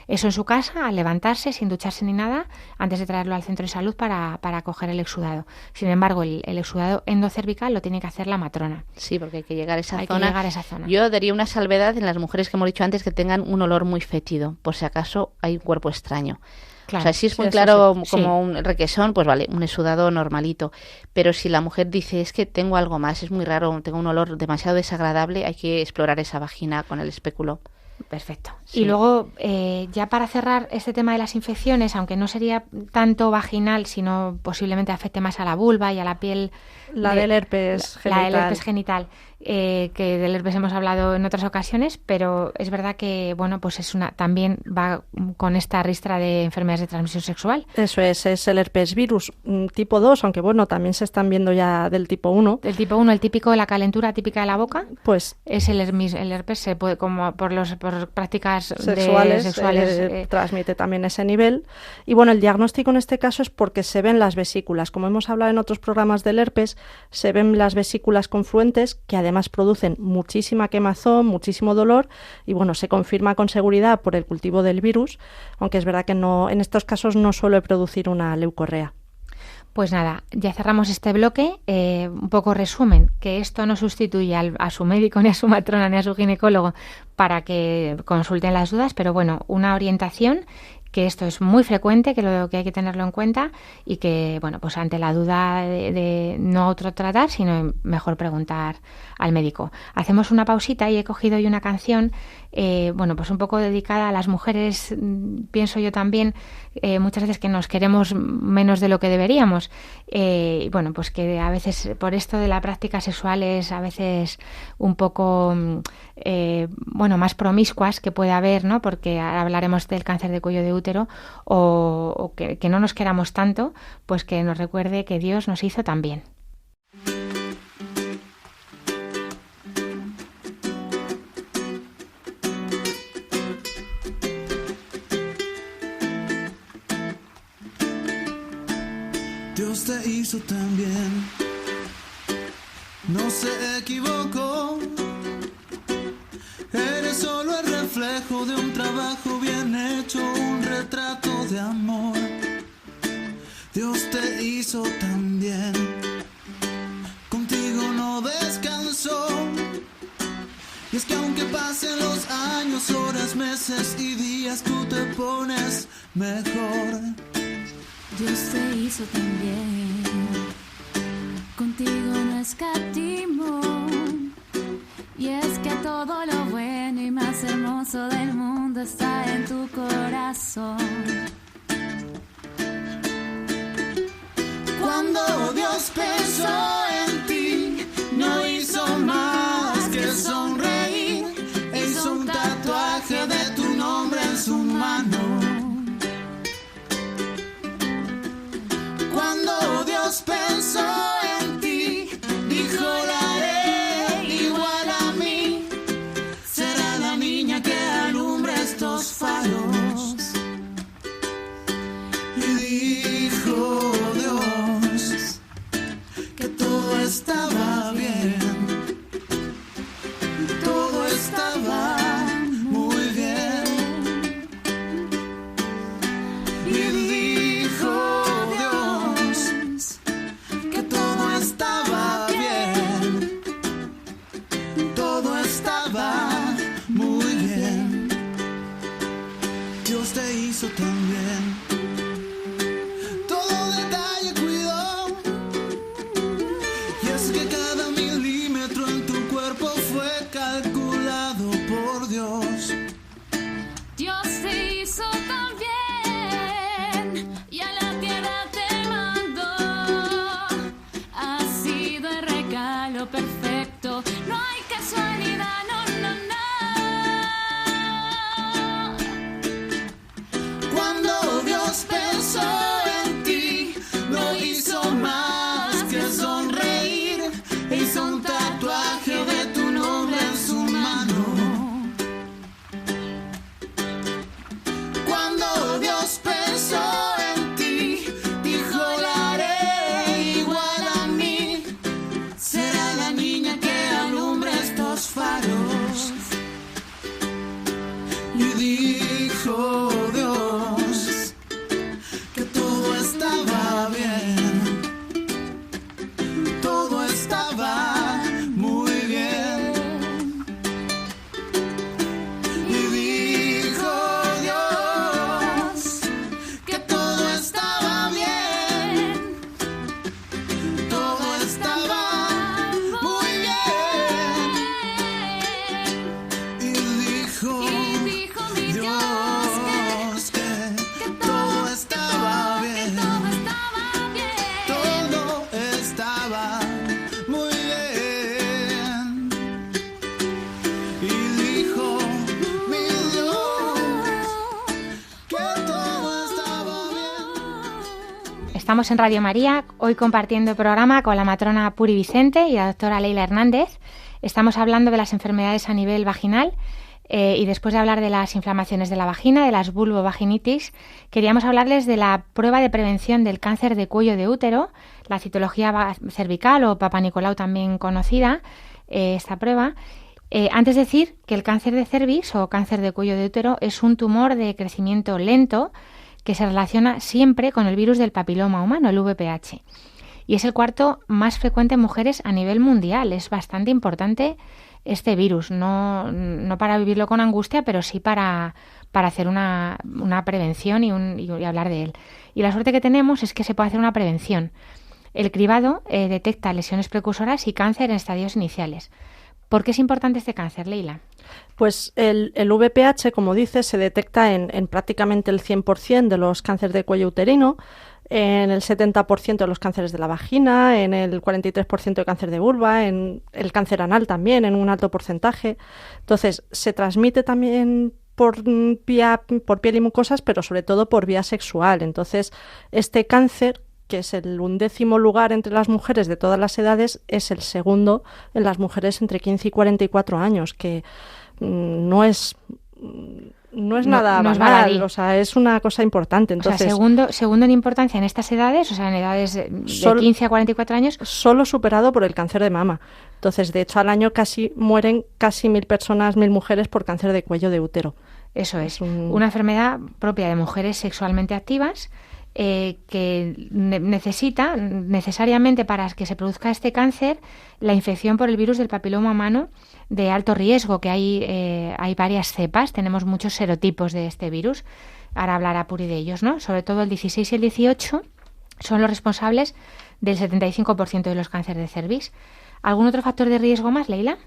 Eso en su casa, al levantarse, sin ducharse ni nada, antes de traerlo al centro de salud para coger el exudado. Sin embargo, el exudado endocervical lo tiene que hacer la matrona. Sí, porque hay que llegar a esa Hay que llegar a esa zona. Yo daría una salvedad en las mujeres que hemos dicho antes que tengan un olor muy fétido, por si acaso hay un cuerpo extraño. Claro, o sea, si es muy claro como un requesón, pues vale, un exudado normalito. Pero si la mujer dice, es que tengo algo más, es muy raro, tengo un olor demasiado desagradable, hay que explorar esa vagina con el espéculo. Perfecto. Sí. Y luego, ya para cerrar este tema de las infecciones, aunque no sería tanto vaginal, sino posiblemente afecte más a la vulva y a la piel... La del herpes genital. La del herpes genital, que del herpes hemos hablado en otras ocasiones, pero es verdad que, bueno, pues también va con esta ristra de enfermedades de transmisión sexual. Eso es el herpes virus tipo 2, aunque bueno, también se están viendo ya del tipo 1. El tipo 1, el típico, la calentura típica de la boca, pues es el herpes, se puede, como por prácticas sexuales transmite también ese nivel. Y bueno, el diagnóstico en este caso es porque se ven las vesículas. Como hemos hablado en otros programas del herpes, se ven las vesículas confluentes que además producen muchísima quemazón, muchísimo dolor y bueno, se confirma con seguridad por el cultivo del virus, aunque es verdad que no, en estos casos no suele producir una leucorrea. Pues nada, ya cerramos este bloque. Un poco resumen, que esto no sustituye a su médico, ni a su matrona, ni a su ginecólogo para que consulten las dudas, pero bueno, una orientación, que esto es muy frecuente, que hay que tenerlo en cuenta y que, bueno, pues ante la duda de no autotratar, sino mejor preguntar al médico. Hacemos una pausita y he cogido hoy una canción, bueno, pues un poco dedicada a las mujeres, pienso yo también, muchas veces que nos queremos menos de lo que deberíamos. Bueno, pues que a veces por esto de la práctica sexual es a veces un poco, bueno, más promiscuas que puede haber, ¿no? Porque hablaremos del cáncer de cuello de útero o que no nos queramos tanto, pues que nos recuerde que Dios nos hizo tan bien. Dios te hizo tan bien, no se equivocó. Eres solo el reflejo de un trabajo bien hecho, un retrato de amor. Dios te hizo tan bien, contigo no descansó. Y es que aunque pasen los años, horas, meses y días, tú te pones mejor. Dios te hizo tan bien, contigo no escatimó. Y es que todo lo bueno y más hermoso del mundo está en tu corazón. Cuando Dios pensó en ti, no hizo más que sonreír. Hizo un tatuaje de tu nombre en su mano. Cuando Dios pensó en ti, dijo la haré igual a mí. Será la niña que alumbre estos faros. Y dijo Dios que todo estaba bien. Todo estaba muy bien. Y dijo Dios que todo Estamos en Radio María, hoy compartiendo el programa con la matrona Puri Vicente y la doctora Leila Hernández. Estamos hablando de las enfermedades a nivel vaginal y después de hablar de las inflamaciones de la vagina, de las vulvovaginitis, queríamos hablarles de la prueba de prevención del cáncer de cuello de útero, la citología cervical o Papa Nicolau también conocida, esta prueba. Antes de decir que el cáncer de cervix o cáncer de cuello de útero es un tumor de crecimiento lento que se relaciona siempre con el virus del papiloma humano, el VPH. Y es el cuarto más frecuente en mujeres a nivel mundial. Es bastante importante este virus, no para vivirlo con angustia, pero sí para hacer una prevención y hablar de él. Y la suerte que tenemos es que se puede hacer una prevención. El cribado detecta lesiones precursoras y cáncer en estadios iniciales. ¿Por qué es importante este cáncer, Leila? Pues el VPH, como dices, se detecta en prácticamente el 100% de los cánceres de cuello uterino, en el 70% de los cánceres de la vagina, en el 43% de cáncer de vulva, en el cáncer anal también, en un alto porcentaje. Entonces, se transmite también por piel y mucosas, pero sobre todo por vía sexual. Entonces, este cáncer, que es el 11º lugar entre las mujeres de todas las edades, es el segundo en las mujeres entre 15 y 44 años, que no es nada banal, o sea, es una cosa importante. Entonces, o sea, segundo en importancia en estas edades, o sea, en edades de 15 a 44 años. Solo superado por el cáncer de mama. Entonces, de hecho, al año mueren casi 1.000 personas, 1.000 mujeres por cáncer de cuello de útero. Eso es, una enfermedad propia de mujeres sexualmente activas, que necesita necesariamente, para que se produzca este cáncer, la infección por el virus del papiloma humano de alto riesgo, que hay varias cepas, tenemos muchos serotipos de este virus. Ahora hablará Puri de ellos, ¿no? Sobre todo el 16 y el 18 son los responsables del 75% de los cánceres de cervix. ¿Algún otro factor de riesgo más, Leila?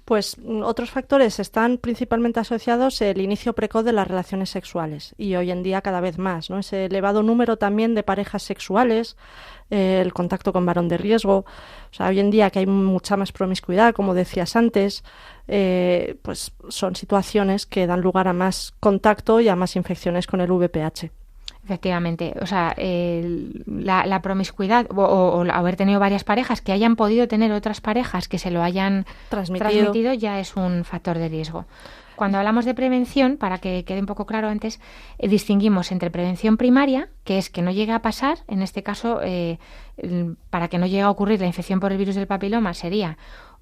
Pues otros factores están principalmente asociados el inicio precoz de las relaciones sexuales y hoy en día cada vez más, ¿no? Ese elevado número también de parejas sexuales, el contacto con varón de riesgo. O sea, hoy en día que hay mucha más promiscuidad, como decías antes, pues son situaciones que dan lugar a más contacto y a más infecciones con el VPH. Efectivamente, o sea, la promiscuidad o haber tenido varias parejas que hayan podido tener otras parejas que se lo hayan transmitido ya es un factor de riesgo. Cuando hablamos de prevención, para que quede un poco claro antes, distinguimos entre prevención primaria, que es que no llegue a pasar, en este caso, para que no llegue a ocurrir la infección por el virus del papiloma, sería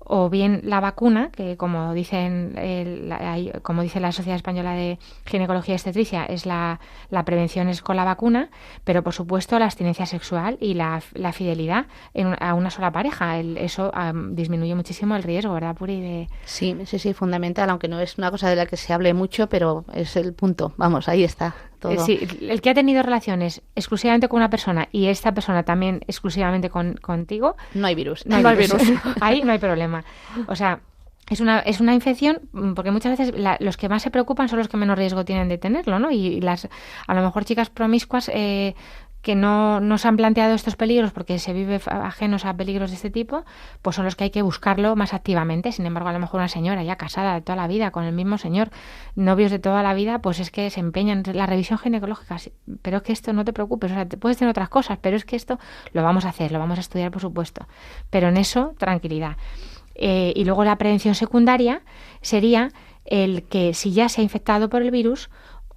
o bien la vacuna, que como dice la Sociedad Española de Ginecología y Obstetricia, es la prevención es con la vacuna, pero por supuesto la abstinencia sexual y la fidelidad a una sola pareja. Eso disminuye muchísimo el riesgo, ¿verdad, Puri? Sí, fundamental, aunque no es una cosa de la que se hable mucho, pero es el punto. Vamos, ahí está todo. Sí, el que ha tenido relaciones exclusivamente con una persona y esta persona también exclusivamente contigo, no hay virus. No hay virus. Ahí no hay problema. O sea, es una infección, porque muchas veces los que más se preocupan son los que menos riesgo tienen de tenerlo, ¿no? Y a lo mejor chicas promiscuas que no se han planteado estos peligros porque se vive ajenos a peligros de este tipo, pues son los que hay que buscarlo más activamente. Sin embargo, a lo mejor una señora ya casada de toda la vida con el mismo señor, novios de toda la vida, pues es que se empeñan en la revisión ginecológica. Pero es que esto no te preocupes, o sea, puedes tener otras cosas, pero es que esto lo vamos a hacer, lo vamos a estudiar, por supuesto. Pero en eso, tranquilidad. Y luego la prevención secundaria sería el que si ya se ha infectado por el virus,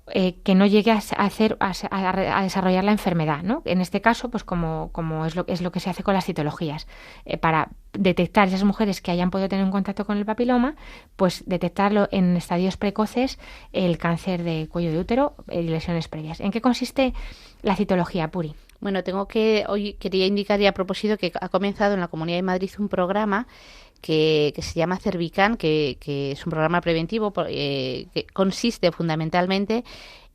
que no llegue a desarrollar la enfermedad, ¿no? En este caso, pues como es lo que se hace con las citologías, para detectar esas mujeres que hayan podido tener un contacto con el papiloma, pues detectarlo en estadios precoces, el cáncer de cuello de útero y lesiones previas. ¿En qué consiste la citología, Puri? Bueno, hoy quería indicar ya a propósito que ha comenzado en la Comunidad de Madrid un programa que se llama Cervican, que es un programa preventivo que consiste fundamentalmente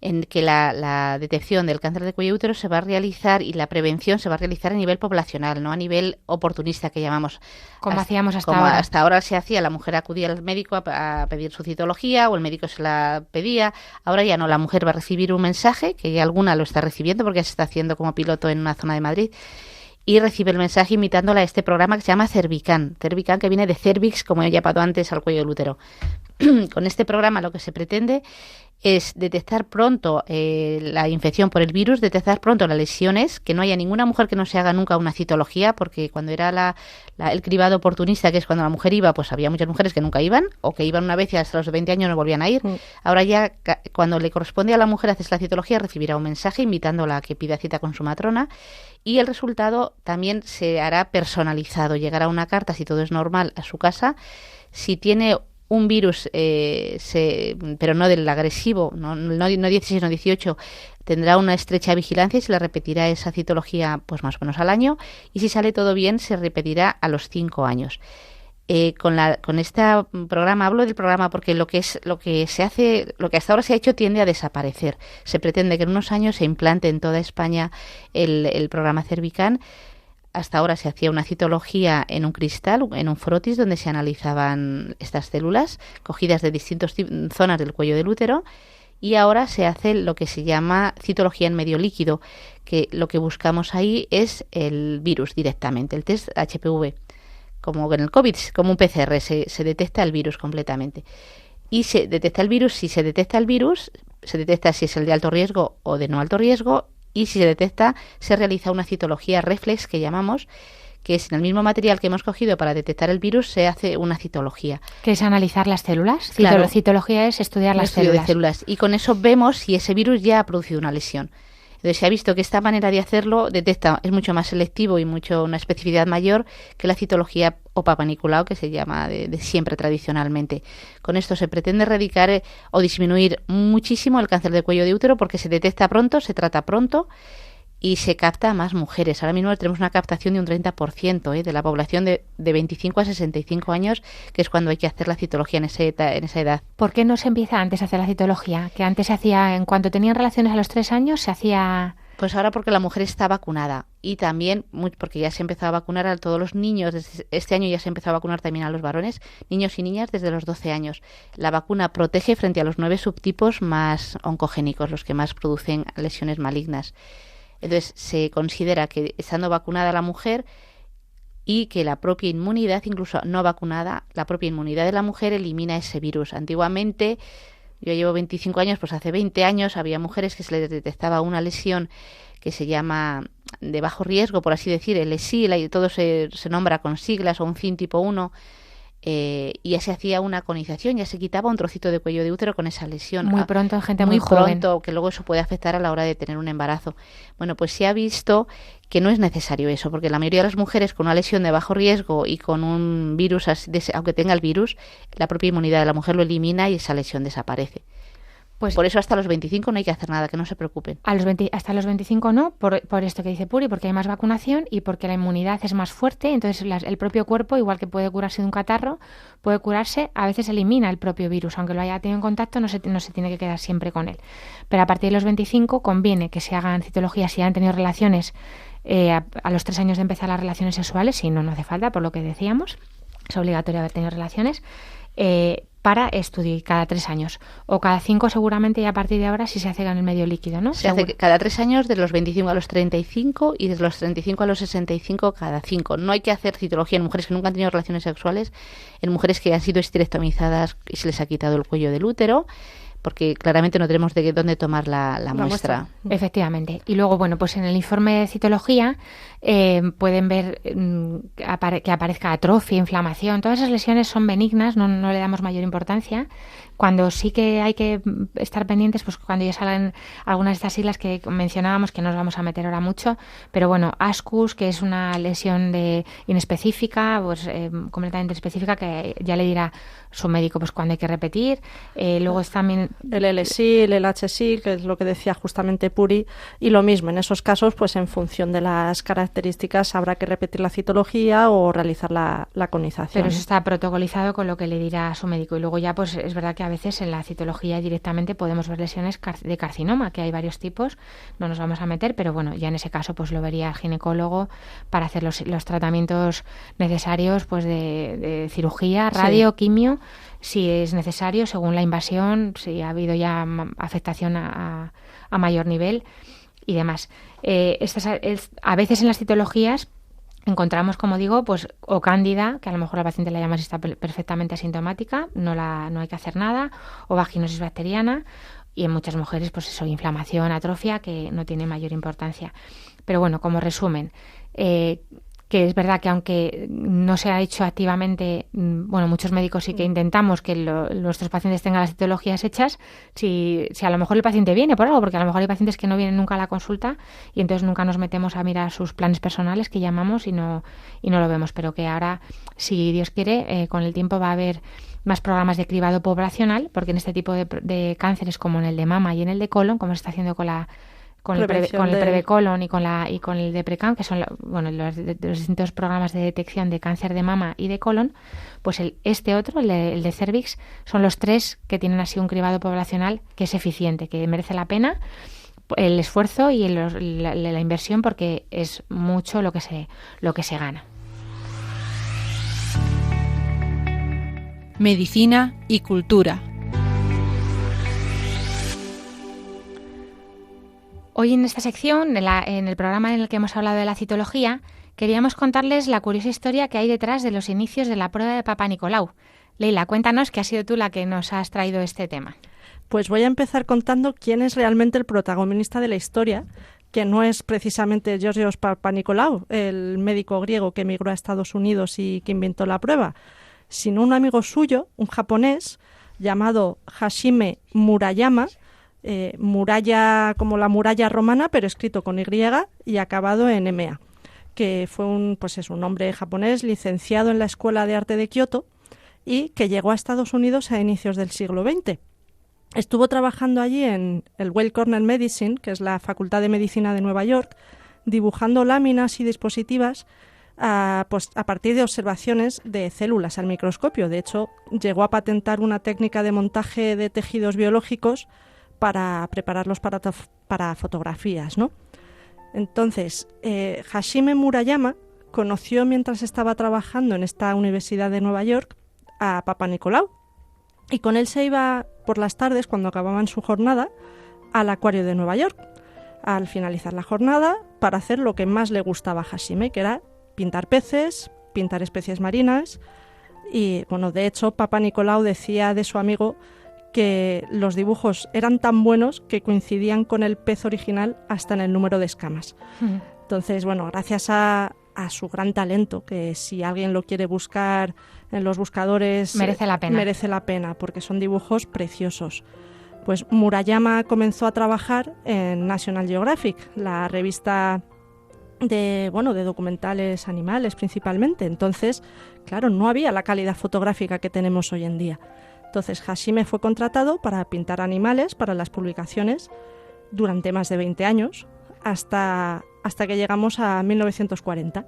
en que la detección del cáncer de cuello de útero se va a realizar y la prevención se va a realizar a nivel poblacional, no a nivel oportunista, que llamamos. Como hacíamos hasta ahora. Hasta ahora se hacía, la mujer acudía al médico a pedir su citología o el médico se la pedía. Ahora ya no, la mujer va a recibir un mensaje, que ya alguna lo está recibiendo porque se está haciendo como piloto en una zona de Madrid, y recibe el mensaje invitándola a este programa que se llama Cervican, que viene de cervix, como he llamado antes al cuello del útero. Con este programa lo que se pretende es detectar pronto la infección por el virus, detectar pronto las lesiones, que no haya ninguna mujer que no se haga nunca una citología, porque cuando era el cribado oportunista, que es cuando la mujer iba, pues había muchas mujeres que nunca iban, o que iban una vez y hasta los 20 años no volvían a ir. Ahora ya, cuando le corresponde a la mujer hacer la citología, recibirá un mensaje invitándola a que pida cita con su matrona, y el resultado también se hará personalizado. Llegará una carta, si todo es normal, a su casa. Si tiene un virus, pero no del agresivo, no 16, no 18, tendrá una estrecha vigilancia y se le repetirá esa citología pues más o menos al año, y si sale todo bien se repetirá a los 5 años. Con este programa, hablo del programa porque lo que hasta ahora se ha hecho tiende a desaparecer. Se pretende que en unos años se implante en toda España el programa Cervican. Hasta ahora se hacía una citología en un cristal, en un frotis, donde se analizaban estas células cogidas de distintas zonas del cuello del útero, y ahora se hace lo que se llama citología en medio líquido, que lo que buscamos ahí es el virus directamente, el test HPV, como en el COVID, como un PCR, se detecta el virus completamente. Y se detecta el virus, si se detecta el virus, se detecta si es el de alto riesgo o de no alto riesgo, y si se detecta, se realiza una citología reflex, que llamamos, que es en el mismo material que hemos cogido para detectar el virus, se hace una citología. ¿Qué es analizar las células? Claro. Citología es estudiar las Estudio células. de células. Y con eso vemos si ese virus ya ha producido una lesión. Entonces se ha visto que esta manera de hacerlo es mucho más selectivo y una especificidad mayor que la citología o Papa Nicolau, que se llama de siempre tradicionalmente. Con esto se pretende erradicar o disminuir muchísimo el cáncer de cuello de útero, porque se detecta pronto, se trata pronto y se capta a más mujeres. Ahora mismo tenemos una captación de un 30% de la población de 25 a 65 años, que es cuando hay que hacer la citología en esa edad. ¿Por qué no se empieza antes a hacer la citología? Que antes se hacía, en cuanto tenían relaciones a los 3 años, se hacía... Pues ahora porque la mujer está vacunada, y también porque ya se empezó a vacunar a todos los niños. Este año ya se empezó a vacunar también a los varones, niños y niñas desde los 12 años. La vacuna protege frente a los 9 subtipos más oncogénicos, los que más producen lesiones malignas. Entonces se considera que estando vacunada la mujer, y que la propia inmunidad, incluso no vacunada, la propia inmunidad de la mujer elimina ese virus. Antiguamente, yo llevo 25 años, pues hace 20 años había mujeres que se les detectaba una lesión que se llama de bajo riesgo, por así decir, el ESIL, y todo se nombra con siglas, o un FIN tipo 1, y ya se hacía una conización, ya se quitaba un trocito de cuello de útero con esa lesión. Muy pronto, en gente muy joven. Pronto, que luego eso puede afectar a la hora de tener un embarazo. Bueno, pues se ha visto que no es necesario eso, porque la mayoría de las mujeres con una lesión de bajo riesgo y con un virus, aunque tenga el virus, la propia inmunidad de la mujer lo elimina y esa lesión desaparece. Pues por eso hasta los 25 no hay que hacer nada, que no se preocupen. Hasta los 25 no, por esto que dice Puri, porque hay más vacunación y porque la inmunidad es más fuerte. Entonces el propio cuerpo, igual que puede curarse de un catarro, puede curarse, a veces elimina el propio virus. Aunque lo haya tenido en contacto, no se tiene que quedar siempre con él. Pero a partir de los 25 conviene que se hagan citologías si han tenido relaciones a los 3 años de empezar las relaciones sexuales. Si no, no hace falta, por lo que decíamos. Es obligatorio haber tenido relaciones. Para estudio cada 3 años o cada 5 seguramente, y a partir de ahora si se hace en el medio líquido, ¿no? Se hace cada 3 años, de los 25 a los 35, y de los 35 a los 65 cada 5. No hay que hacer citología en mujeres que nunca han tenido relaciones sexuales, en mujeres que han sido esterectomizadas y se les ha quitado el cuello del útero, porque claramente no tenemos de dónde tomar la muestra. Efectivamente. Y luego, bueno, pues en el informe de citología pueden ver que aparezca atrofia, inflamación. Todas esas lesiones son benignas, no le damos mayor importancia. Cuando sí que hay que estar pendientes, pues cuando ya salen algunas de estas siglas que mencionábamos, que no nos vamos a meter ahora mucho, pero bueno, ASCUS, que es una lesión inespecífica, pues completamente específica, que ya le dirá su médico pues cuando hay que repetir. Luego es también el LSIL, el HSIL, que es lo que decía justamente Puri, y lo mismo, en esos casos, pues en función de las características habrá que repetir la citología o realizar la conización. Pero eso está protocolizado con lo que le dirá su médico. Y luego ya pues es verdad que a veces en la citología directamente podemos ver lesiones de carcinoma, que hay varios tipos, no nos vamos a meter, pero bueno, ya en ese caso pues lo vería el ginecólogo para hacer los tratamientos necesarios, pues de cirugía, radio, quimio, si es necesario, según la invasión, si ha habido ya afectación a mayor nivel y demás. A veces en las citologías encontramos, como digo, pues o cándida, que a lo mejor la paciente la llama si está perfectamente asintomática, no hay que hacer nada, o vaginosis bacteriana, y en muchas mujeres, pues eso, inflamación, atrofia, que no tiene mayor importancia. Pero bueno, como resumen, que es verdad que aunque no se ha hecho activamente, bueno, muchos médicos sí que intentamos que nuestros pacientes tengan las citologías hechas, si a lo mejor el paciente viene por algo, porque a lo mejor hay pacientes que no vienen nunca a la consulta y entonces nunca nos metemos a mirar sus planes personales, que llamamos y no lo vemos, pero que ahora, si Dios quiere, con el tiempo va a haber más programas de cribado poblacional, porque en este tipo de cánceres, como en el de mama y en el de colon, como se está haciendo con el prebecolon y con el de Precam, que son los distintos programas de detección de cáncer de mama y de colon, pues el de cervix, son los 3 que tienen así un cribado poblacional que es eficiente, que merece la pena el esfuerzo y la inversión, porque es mucho lo que se gana. Medicina y cultura. Hoy en esta sección, en el programa en el que hemos hablado de la citología, queríamos contarles la curiosa historia que hay detrás de los inicios de la prueba de Papa Nicolau. Leila, cuéntanos, que has sido tú la que nos has traído este tema. Pues voy a empezar contando quién es realmente el protagonista de la historia, que no es precisamente Georgios Papanikolaou, el médico griego que emigró a Estados Unidos y que inventó la prueba, sino un amigo suyo, un japonés, llamado Hashime Murayama, muralla como la muralla romana, pero escrito con Y y acabado en MA, que fue un hombre japonés licenciado en la Escuela de Arte de Kioto y que llegó a Estados Unidos a inicios del siglo XX. Estuvo trabajando allí en el Weill Cornell Medicine, que es la Facultad de Medicina de Nueva York, dibujando láminas y dispositivas a partir de observaciones de células al microscopio. De hecho, llegó a patentar una técnica de montaje de tejidos biológicos para prepararlos para fotografías, ¿no? Entonces, Hashime Murayama conoció, mientras estaba trabajando en esta Universidad de Nueva York, a Papanikolaou, y con él se iba por las tardes, cuando acababan su jornada, al acuario de Nueva York, al finalizar la jornada, para hacer lo que más le gustaba a Hashime, que era pintar peces, pintar especies marinas. Y bueno, de hecho, Papanikolaou decía de su amigo que los dibujos eran tan buenos que coincidían con el pez original hasta en el número de escamas. Entonces, bueno, gracias a su gran talento, que si alguien lo quiere buscar en los buscadores, merece la pena, porque son dibujos preciosos. Pues Murayama comenzó a trabajar en National Geographic, la revista de documentales animales principalmente. Entonces, claro, no había la calidad fotográfica que tenemos hoy en día. Entonces Hashime fue contratado para pintar animales para las publicaciones durante más de 20 años, hasta que llegamos a 1940.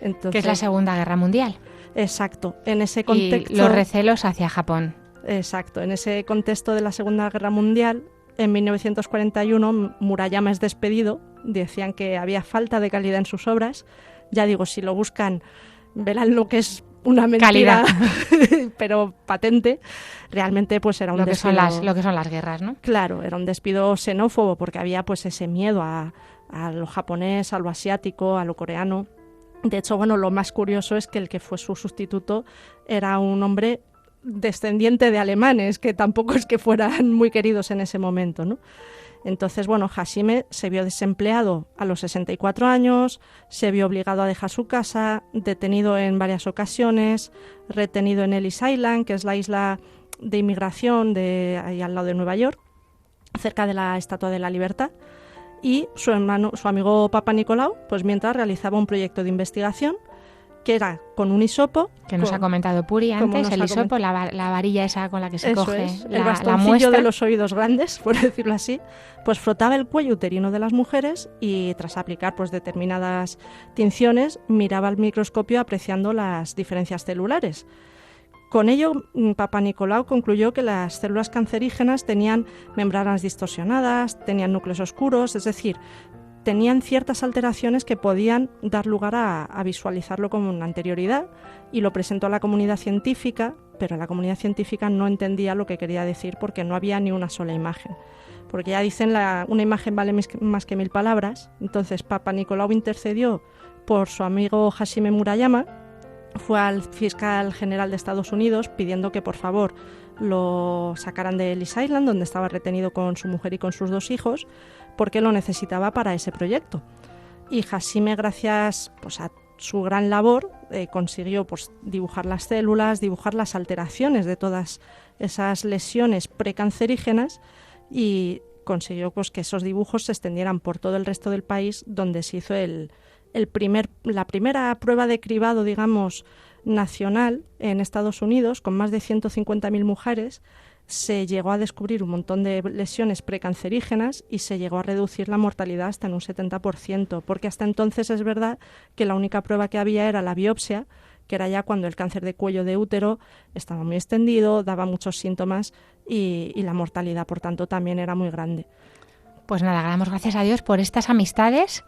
Entonces, que es la Segunda Guerra Mundial. Exacto. En ese contexto, y los recelos hacia Japón. Exacto. En ese contexto de la Segunda Guerra Mundial, en 1941, Murayama es despedido. Decían que había falta de calidad en sus obras. Ya digo, si lo buscan, verán lo que es una mentira, pero patente. Realmente pues era un despido, lo que son las guerras, ¿no? Claro, era un despido xenófobo, porque había pues ese miedo a lo japonés, a lo asiático, a lo coreano. De hecho, bueno, lo más curioso es que el que fue su sustituto era un hombre descendiente de alemanes, que tampoco es que fueran muy queridos en ese momento, ¿no? Entonces, bueno, Hashime se vio desempleado a los 64 años, se vio obligado a dejar su casa, detenido en varias ocasiones, retenido en Ellis Island, que es la isla de inmigración de ahí al lado de Nueva York, cerca de la Estatua de la Libertad. Y su amigo Papanikolaou, pues mientras realizaba un proyecto de investigación que era con un hisopo. Que nos ha comentado Puri antes, el hisopo, la varilla esa con la que se coge el bastoncillo de los oídos grandes, por decirlo así, pues frotaba el cuello uterino de las mujeres y tras aplicar pues determinadas tinciones miraba al microscopio apreciando las diferencias celulares. Con ello, Papanikolaou concluyó que las células cancerígenas tenían membranas distorsionadas, tenían núcleos oscuros, es decir, tenían ciertas alteraciones que podían dar lugar a visualizarlo con anterioridad, y lo presentó a la comunidad científica, pero la comunidad científica no entendía lo que quería decir porque no había ni una sola imagen. porque ya dicen una imagen vale más que 1000 palabras. Entonces Papa Nicolau intercedió por su amigo Hashime Murayama, fue al fiscal general de Estados Unidos pidiendo que por favor lo sacaran de Ellis Island, donde estaba retenido con su mujer y con sus 2 hijos, porque lo necesitaba para ese proyecto. Y Hashime, gracias pues, a su gran labor, consiguió pues, dibujar las células, dibujar las alteraciones de todas esas lesiones precancerígenas y consiguió pues, que esos dibujos se extendieran por todo el resto del país, donde se hizo la primera prueba de cribado, digamos, nacional en Estados Unidos, con más de 150.000 mujeres. Se llegó a descubrir un montón de lesiones precancerígenas y se llegó a reducir la mortalidad hasta en un 70%, porque hasta entonces es verdad que la única prueba que había era la biopsia, que era ya cuando el cáncer de cuello de útero estaba muy extendido, daba muchos síntomas y la mortalidad, por tanto, también era muy grande. Pues nada, damos gracias a Dios por estas amistades,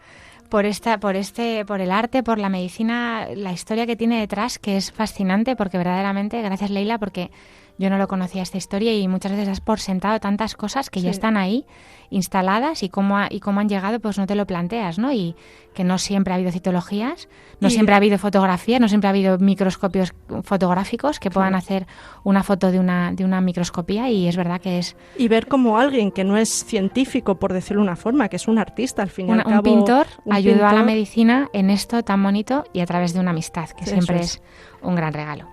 por el arte, por la medicina, la historia que tiene detrás, que es fascinante, porque verdaderamente, gracias Leila, porque yo no lo conocía esta historia y muchas veces has por sentado tantas cosas que ya están ahí instaladas y cómo han llegado, pues no te lo planteas, ¿no? Y que no siempre ha habido citologías, no siempre ha habido fotografías, no siempre ha habido microscopios fotográficos que puedan hacer una foto de una microscopía, y es verdad que es... Y ver como alguien que no es científico, por decirlo de una forma, que es un artista, al fin y al cabo... Un pintor ayudó a la medicina en esto tan bonito y a través de una amistad, que siempre es un gran regalo.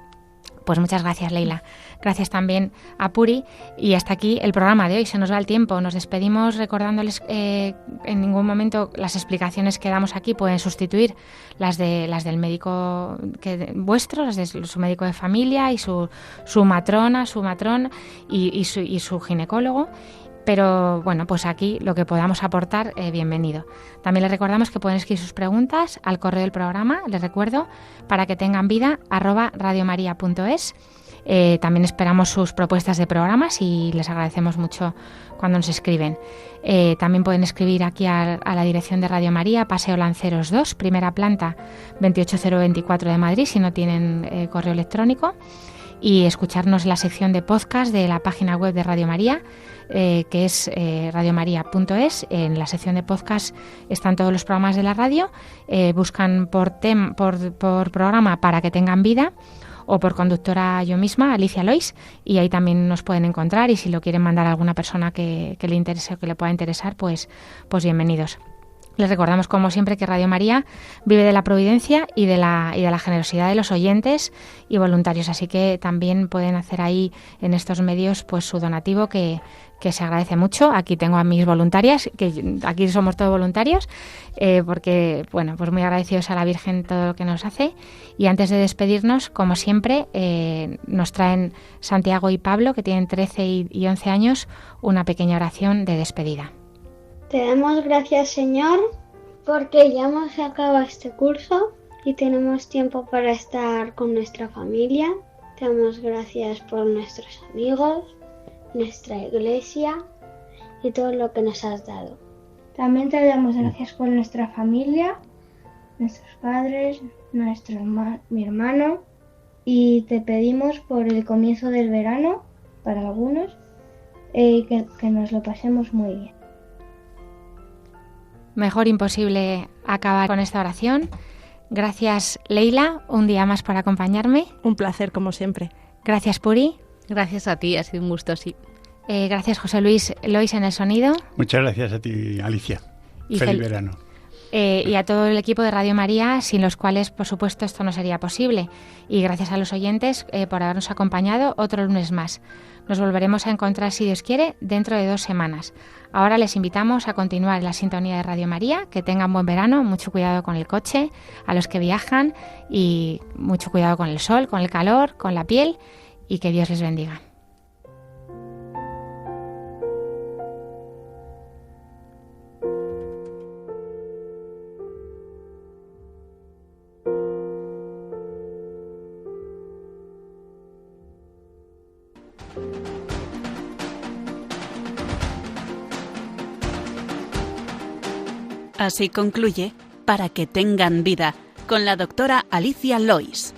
Pues muchas gracias, Leila. Gracias también a Puri. Y hasta aquí el programa de hoy. Se nos va el tiempo. Nos despedimos recordándoles en ningún momento las explicaciones que damos aquí pueden sustituir las del médico vuestro, las de su médico de familia y su matrona, su matrón y su ginecólogo. Pero bueno, pues aquí lo que podamos aportar, bienvenido. También les recordamos que pueden escribir sus preguntas al correo del programa, les recuerdo, para que tengan vida @radiomaria.es. También esperamos sus propuestas de programas y les agradecemos mucho cuando nos escriben. También pueden escribir aquí a la dirección de Radio María, Paseo Lanceros 2, primera planta, 28024 de Madrid, si no tienen correo electrónico, y escucharnos en la sección de podcast de la página web de Radio María, que es radiomaria.es. En la sección de podcast están todos los programas de la radio. Buscan por programa Para que tengan vida, o por conductora yo misma, Alicia Lois, y ahí también nos pueden encontrar, y si lo quieren mandar a alguna persona que le interese o que le pueda interesar, pues bienvenidos. Les recordamos, como siempre, que Radio María vive de la providencia y de la generosidad de los oyentes y voluntarios, así que también pueden hacer ahí en estos medios pues su donativo, que se agradece mucho. Aquí tengo a mis voluntarias, que aquí somos todos voluntarios, porque bueno, pues muy agradecidos a la Virgen todo lo que nos hace. Y antes de despedirnos, como siempre, nos traen Santiago y Pablo, que tienen 13 y 11 años, una pequeña oración de despedida. Te damos gracias, Señor, porque ya hemos acabado este curso y tenemos tiempo para estar con nuestra familia. Te damos gracias por nuestros amigos, nuestra iglesia y todo lo que nos has dado. También te damos gracias por nuestra familia, nuestros padres, mi hermano, y te pedimos por el comienzo del verano, para algunos, que nos lo pasemos muy bien. Mejor imposible acabar con esta oración. Gracias, Leila, un día más por acompañarme. Un placer, como siempre. Gracias, Puri. Gracias a ti, ha sido un gusto, sí. Gracias, José Luis Lois en el sonido. Muchas gracias a ti, Alicia. Y feliz verano. Y a todo el equipo de Radio María, sin los cuales, por supuesto, esto no sería posible. Y gracias a los oyentes por habernos acompañado otro lunes más. Nos volveremos a encontrar, si Dios quiere, dentro de 2 semanas. Ahora les invitamos a continuar en la sintonía de Radio María, que tengan buen verano, mucho cuidado con el coche, a los que viajan, y mucho cuidado con el sol, con el calor, con la piel, y que Dios les bendiga. Así concluye Para que tengan vida, con la doctora Alicia Lois.